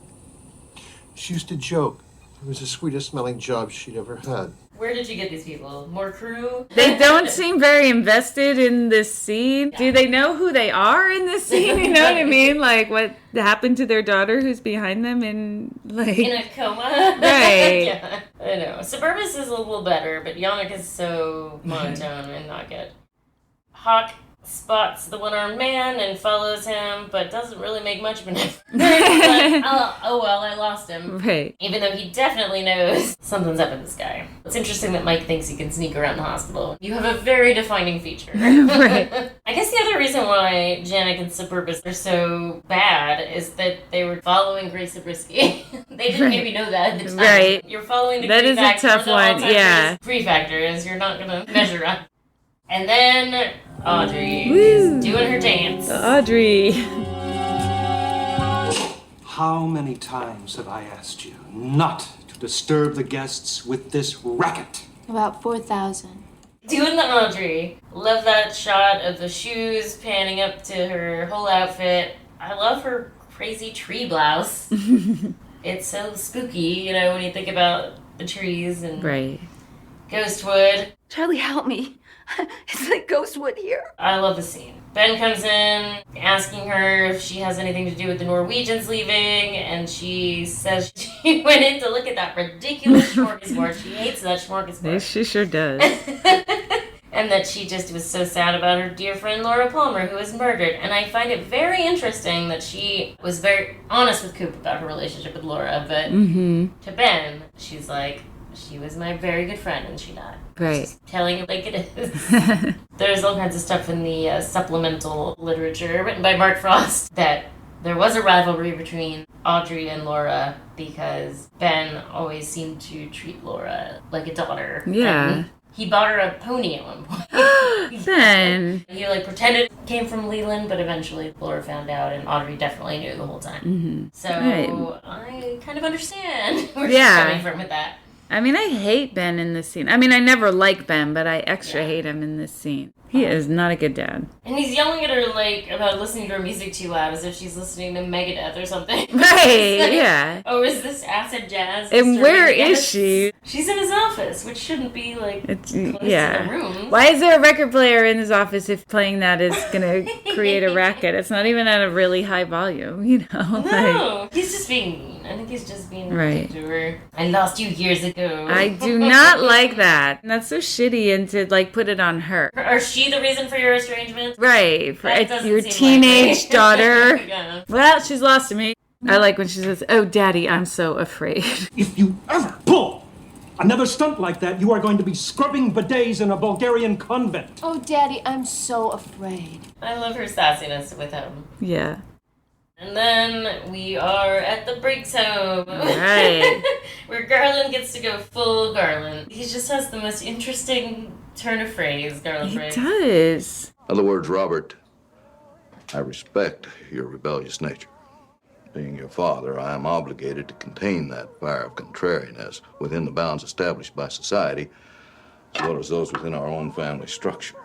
She used to joke it was the sweetest smelling job she'd ever had. Where did you get these people? More crew? They don't seem very invested in this scene. Do they know who they are in this scene? You know what I mean? Like what happened to their daughter who's behind them in like In a coma? Right. Yeah, I know. Suburbus is a little better, but Yannick is so monotone and not good. Hawk spots the one-armed man and follows him, but doesn't really make much of an effort. Like, oh well, I lost him. Right. Even though he definitely knows something's up with this guy. It's interesting that Mike thinks he can sneak around the hospital. You have a very defining feature. Right. I guess the other reason why Janik and Suburbus are so bad is that they were following Grace Zabriskie. They didn't Right. maybe know that at the time. Right. You're following the That is a prefactor, tough the one, Alzheimer's yeah. prefactors. You're not going to measure up. And then Audrey Woo. is doing her dance. Audrey. How many times have I asked you not to disturb the guests with this racket? About 4,000. Doing the Audrey. Love that shot of the shoes panning up to her whole outfit. I love her crazy tree blouse. It's so spooky, you know, when you think about the trees and Ghostwood. Charlie, help me. It's like Ghostwood here. I love the scene. Ben comes in, asking her if she has anything to do with the Norwegians leaving, and she says she went in to look at that ridiculous smorgasbord. She hates that smorgasbord. Yes, she sure does. And that she just was so sad about her dear friend Laura Palmer, who was murdered. And I find it very interesting that she was very honest with Coop about her relationship with Laura, but to Ben, she's like, she was my very good friend and she died. Right. Just telling it like it is. There's all kinds of stuff in the supplemental literature written by Mark Frost that there was a rivalry between Audrey and Laura because Ben always seemed to treat Laura like a daughter. Yeah. And he bought her a pony at one point. Ben. He pretended it came from Leland, but eventually Laura found out and Audrey definitely knew the whole time. So I kind of understand where she's coming from with that. I mean, I hate Ben in this scene. I mean, I never like Ben, but I extra hate him in this scene. He is not a good dad. And he's yelling at her, like, about listening to her music too loud, as if she's listening to Megadeth or something. Right, like, yeah. Oh, is this acid jazz? And where is she? She's in his office, which shouldn't be, like, close to the room. Why is there a record player in his office if playing that is going to create a racket? It's not even at a really high volume, you know? No, he's just being mean. I think he's just being mean to her. I lost you years ago. I do not like that. That's so shitty, and to, like, put it on her. Or she the reason for your estrangement? Right. For your seem teenage daughter. Yeah. Well, she's lost to me. I like when she says, "Oh, Daddy, I'm so afraid." If you ever pull another stunt like that, you are going to be scrubbing bidets in a Bulgarian convent. Oh, Daddy, I'm so afraid. I love her sassiness with him. Yeah. And then we are at the Briggs home. Right. Where Garland gets to go full Garland. He just has the most interesting turn of phrase, Garland Briggs. He does. In other words, Robert, I respect your rebellious nature. Being your father, I am obligated to contain that fire of contrariness within the bounds established by society, as well as those within our own family structure.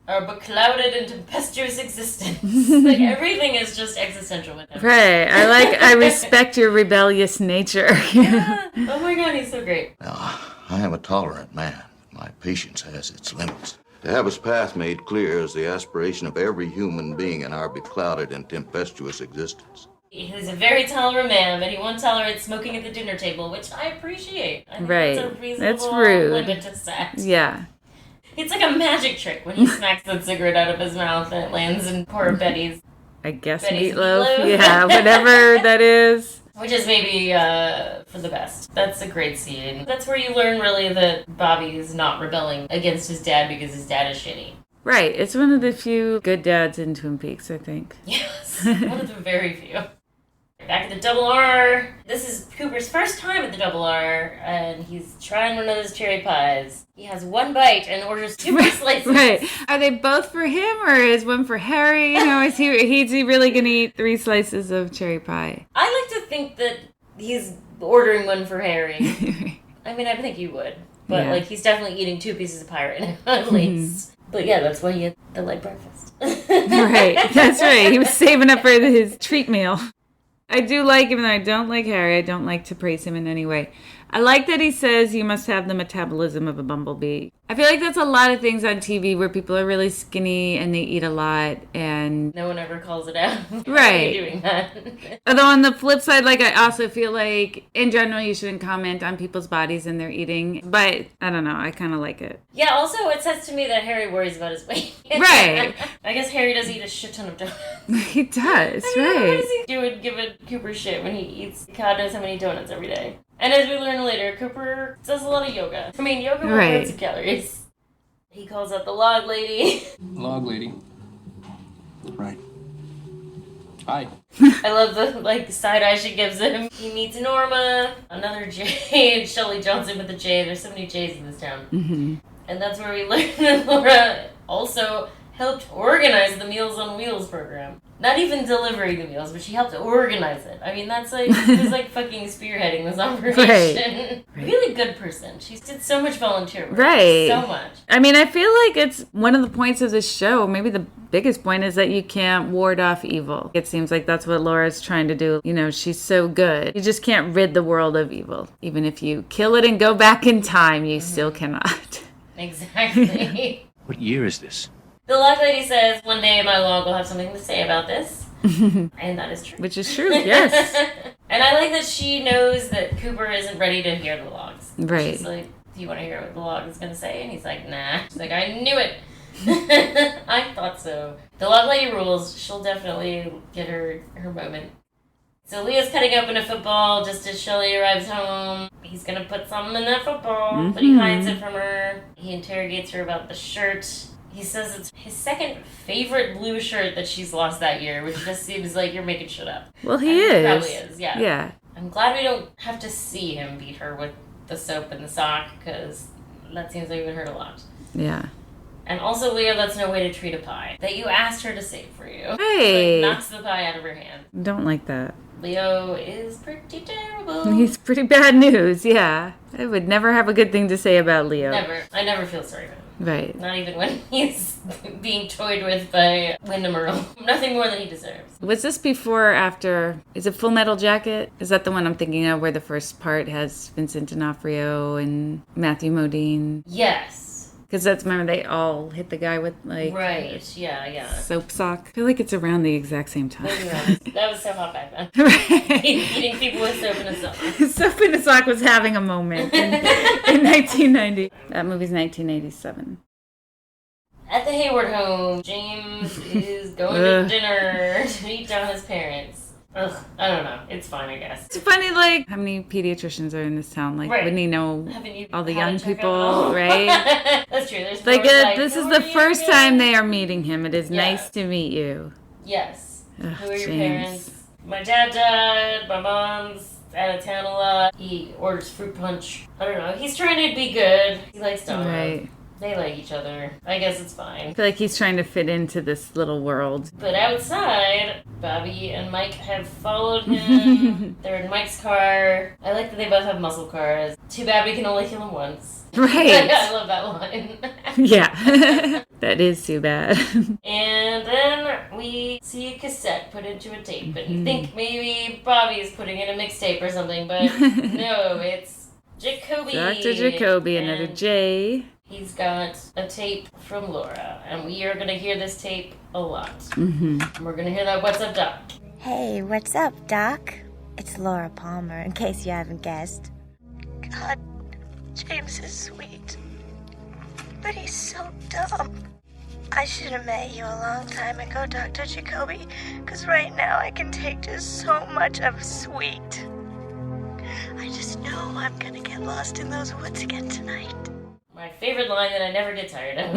Our beclouded and tempestuous existence. Like, everything is just existential with him. Right. I respect your rebellious nature. Yeah. Oh my God, he's so great. Now, I am a tolerant man. My patience has its limits. To have his path made clear is the aspiration of every human being in our beclouded and tempestuous existence. He's a very tolerant man, but he won't tolerate smoking at the dinner table, which I appreciate. I think that's a reasonable That's rude. limit to set. Yeah. It's like a magic trick when he smacks that cigarette out of his mouth and it lands in poor Betty's. I guess Betty's meatloaf. Yeah, whatever that is. Which is maybe for the best. That's a great scene. That's where you learn really that Bobby is not rebelling against his dad because his dad is shitty. Right. It's one of the few good dads in Twin Peaks, I think. Yes, one of the very few. Back at the Double R. This is Cooper's first time at the Double R, and he's trying one of those cherry pies. He has one bite and orders 2 more slices. Right. Are they both for him, or is one for Harry? You know, is he really going to eat 3 slices of cherry pie? I like to think that he's ordering one for Harry. I mean, I think he would. But, like, he's definitely eating 2 pieces of pie right now, at least. But, yeah, that's why he had the light breakfast. Right. That's right. He was saving up for his treat meal. I do like him, and I don't like Harry. I don't like to praise him in any way. I like that he says you must have the metabolism of a bumblebee. I feel like that's a lot of things on TV where people are really skinny and they eat a lot, and no one ever calls it out. Right. Why are you doing that? Although on the flip side, like, I also feel like in general you shouldn't comment on people's bodies and their eating, but I don't know, I kind of like it. Yeah, also it says to me that Harry worries about his weight. Right. I guess Harry does eat a shit ton of donuts. He does, I mean, right. What does he do and give a Cooper shit when he eats God knows how many donuts every day? And as we learn later, Cooper does a lot of yoga. I mean, yoga will burn some calories. He calls out the log lady. Log lady. Right. Hi. I love the, like, side eye she gives him. He meets Norma, another J, Shelley Johnson with a J. There's so many J's in this town. Mm-hmm. And that's where we learn that Laura also helped organize the Meals on Wheels program. Not even delivering the meals, but she helped organize it. I mean, that's like, she was like fucking spearheading this operation. Right. Really good person. She did so much volunteer work. Right. So much. I mean, I feel like it's one of the points of this show, maybe the biggest point, is that you can't ward off evil. It seems like that's what Laura's trying to do. You know, she's so good. You just can't rid the world of evil. Even if you kill it and go back in time, you still cannot. Exactly. What year is this? The log lady says, one day my log will have something to say about this. And that is true. Which is true, yes. And I like that she knows that Cooper isn't ready to hear the logs. Right. She's like, do you want to hear what the log is going to say? And he's like, nah. She's like, I knew it. I thought so. The log lady rules. She'll definitely get her moment. So Leo's cutting open a football just as Shelley arrives home. He's going to put something in that football, but he hides it from her. He interrogates her about the shirt. He says it's his second favorite blue shirt that she's lost that year, which just seems like you're making shit up. Well, he is. Probably is, yeah. Yeah. I'm glad we don't have to see him beat her with the soap and the sock, because that seems like it would hurt a lot. Yeah. And also, Leo, that's no way to treat a pie that you asked her to save for you. Hey. Like, knocks the pie out of her hand. Don't like that. Leo is pretty terrible. He's pretty bad news, yeah. I would never have a good thing to say about Leo. Never. I never feel sorry for him. Right. Not even when he's being toyed with by Wyndham Earl. Nothing more than he deserves. Was this before or after? Is it Full Metal Jacket? Is that the one I'm thinking of where the first part has Vincent D'Onofrio and Matthew Modine? Yes. Because that's, remember, they all hit the guy with, like... Right, yeah. Soap sock. I feel like it's around the exact same time. That was so hot back then. Right. Eating people with soap in a sock. Soap in a sock was having a moment in 1990. That movie's 1987. At the Hayward home, James is going to dinner to meet down his parents. Ugh, I don't know. It's fine, I guess. It's funny, like, how many pediatricians are in this town? Like, Right. wouldn't he know Haven't you all the had young a checkup? people, right? That's true. There's Like, more, this is who the are you first again? time they are meeting him. It is Yeah. nice to meet you. Yes. Ugh, Who are your James. parents? My dad died. My mom's out of town a lot. He orders fruit punch. I don't know. He's trying to be good. He likes Donna. Right. They like each other. I guess it's I fine. feel like he's trying to fit into this little world. But outside, Bobby and Mike have followed him. They're in Mike's car. I like that they both have muscle cars. Too bad we can only kill him once. Right. I love that line. Yeah. That is too bad. And then we see a cassette put into a tape, and you think maybe Bobby's putting in a mixtape or something, but no, it's Jacoby. Dr. Jacoby, another And J. he's got a tape from Laura, and we are going to hear this tape a lot. Mm-hmm. And we're going to hear that What's Up, Doc? Hey, what's up, Doc? It's Laura Palmer, in case you haven't guessed. God, James is sweet. But he's so dumb. I should have met you a long time ago, Dr. Jacoby, because right now I can take just so much of sweet. I just know I'm gonna get lost in those woods again tonight. My favorite line that I never get tired of.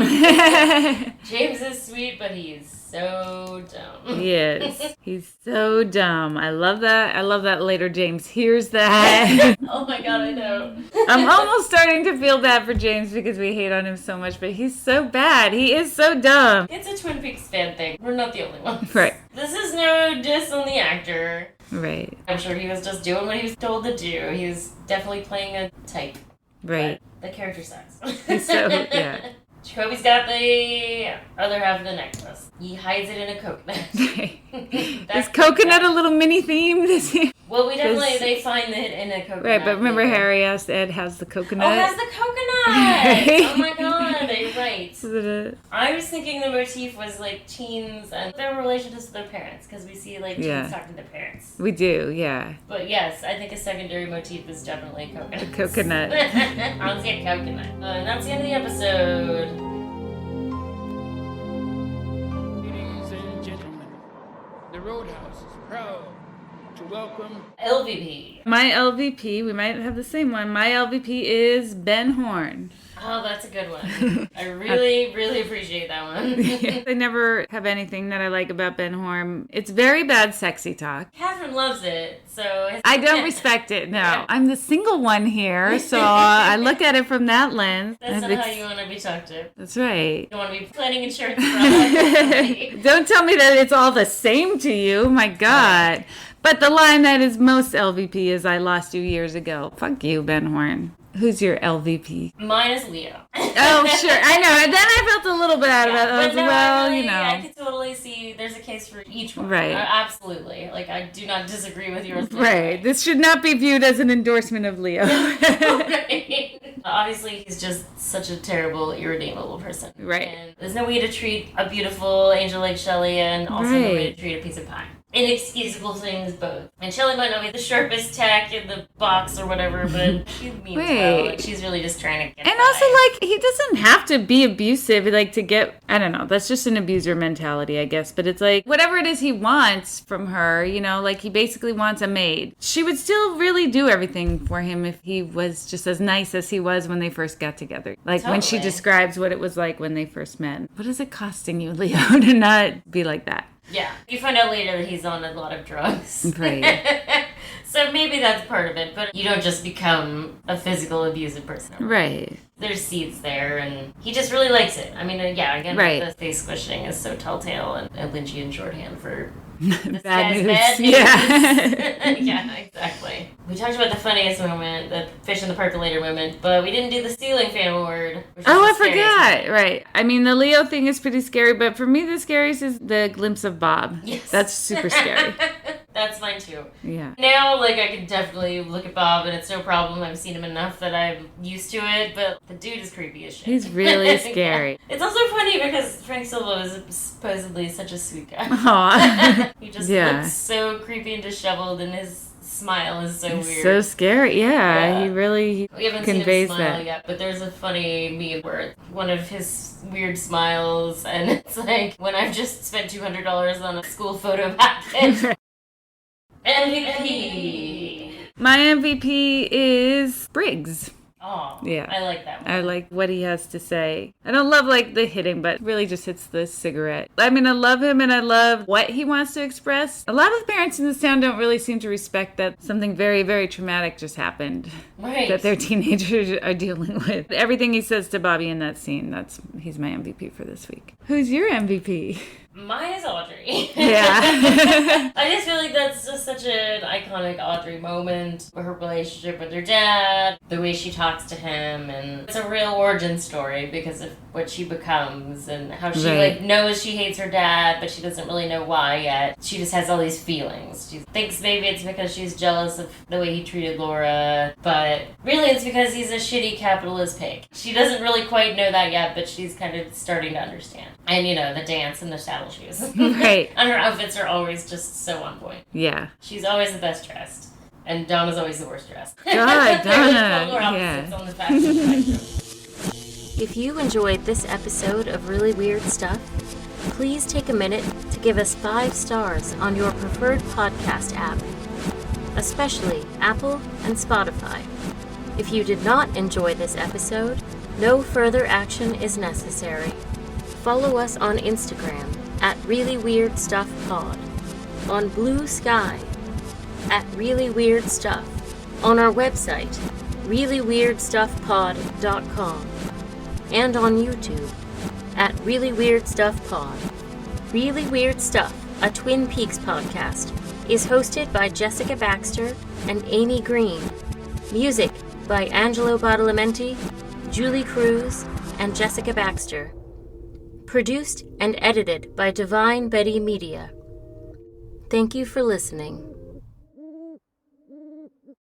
James is sweet, but he is so dumb. He is. He's so dumb. I love that. I love that later James hears that. Oh my god, I know. I'm almost starting to feel bad for James because we hate on him so much, but he's so bad. He is so dumb. It's a Twin Peaks fan thing. We're not the only ones. Right. This is no diss on the actor. Right. I'm sure he was just doing what he was told to do. He was definitely playing a type. Right. But the character sucks. So, yeah. Jacoby's got the other half of the necklace. He hides it in a coconut. Is coconut a little mini theme this year? Well, we definitely, they find it in a coconut. Right, but remember Harry asked Ed has the coconut? Oh, it has the coconut! Oh my god, you're right. I was thinking the motif was like teens and their relationships with their parents, because we see like teens talking to parents. We do, yeah. But yes, I think a secondary motif is definitely coconut. The coconut. I'll say coconut. And that's the end of the episode. Ladies and gentlemen, the Roadhouse is proud to welcome LVP. My LVP, we might have the same one. My LVP is Ben Horn. Oh, that's a good one. I really, really appreciate that one. I never have anything that I like about Ben Horn. It's very bad sexy talk. Catherine loves it, so... I don't respect it, no. I'm the single one here, so I look at it from that lens. That's not how you want to be talked to. That's right. You want to be planning insurance for all. Don't tell me that it's all the same to you, my God. But the line that is most LVP is, I lost you years ago. Fuck you, Ben Horn. Who's your LVP? Mine is Leo. Oh, sure. I know. And then I felt a little bad about it as well, really, you know. I could totally see there's a case for each one. Right. Absolutely. Like, I do not disagree with yours. Right. This should not be viewed as an endorsement of Leo. Right. Obviously, he's just such a terrible, irredeemable person. Right. And there's no way to treat a beautiful angel like Shelley and also no way to treat a piece of pie. Inexcusable things both. And Shelley might not be the sharpest tack in the box or whatever, but she means well. Like, she's really just trying to get And by. also, like, he doesn't have to be abusive, like, to get, I don't know, that's just an abuser mentality, I guess. But it's like, whatever it is he wants from her, you know, like, he basically wants a maid. She would still really do everything for him if he was just as nice as he was when they first got together. Like, when she describes what it was like when they first met. What is it costing you, Leo, to not be like that? Yeah. You find out later that he's on a lot of drugs. Right. So maybe that's part of it, but you don't just become a physical abusive person. Right. There's seeds there, and he just really likes it. I mean, yeah, again, right. The face squishing is so telltale and Lynchian shorthand for bad news. Bad news. Yeah. Yeah, exactly. We talked about the funniest moment, the fish in the percolator moment, but we didn't do the ceiling fan award. Oh, I forgot. Right. I mean, the Leo thing is pretty scary, but for me, the scariest is the glimpse of Bob. Yes. That's super scary. That's mine too. Yeah. Now, like, I can definitely look at Bob and it's no problem. I've seen him enough that I'm used to it, but the dude is creepy as shit. He's really scary. Yeah. It's also funny because Frank Silva is supposedly such a sweet guy. Aww. He just looks so creepy and disheveled, and his smile is so weird. So scary. Yeah. He really we haven't conveys seen him smile that. yet, but there's a funny meme where it's one of his weird smiles, and it's like, when I've just spent $200 on a school photo package. MVP. My MVP is Briggs. Oh, yeah. I like that one. I like what he has to say. I don't love, like, the hitting, but really just hits the cigarette. I mean, I love him and I love what he wants to express. A lot of the parents in this town don't really seem to respect that something very, very traumatic just happened. Right. That their teenagers are dealing with. Everything he says to Bobby in that scene, he's my MVP for this week. Who's your MVP? Mine is Audrey. Yeah. I just feel like that's just such an iconic Audrey moment. Her relationship with her dad, the way she talks to him, and it's a real origin story because of what she becomes and how she like knows she hates her dad, but she doesn't really know why yet. She just has all these feelings. She thinks maybe it's because she's jealous of the way he treated Laura, but really it's because he's a shitty capitalist pig. She doesn't really quite know that yet, but she's kind of starting to understand. And, you know, the dance and the saddle shoes. Right. And her outfits are always just so on point. Yeah. She's always the best dressed. And Donna's always the worst dressed. God, Donna. Polar opposites on the fashion spectrum. If you enjoyed this episode of Really Weird Stuff, please take a minute to give us 5 stars on your preferred podcast app, especially Apple and Spotify. If you did not enjoy this episode, no further action is necessary. Follow us on Instagram at ReallyWeirdStuffPod, on Blue Sky at Really Weird Stuff, on our website ReallyWeirdStuffPod.com, and on YouTube at Really Weird Stuff Pod. Really Weird Stuff, a Twin Peaks podcast, is hosted by Jessica Baxter and Amy Green. Music by Angelo Badalamenti, Julie Cruz, and Jessica Baxter. Produced and edited by Divine Betty Media. Thank you for listening.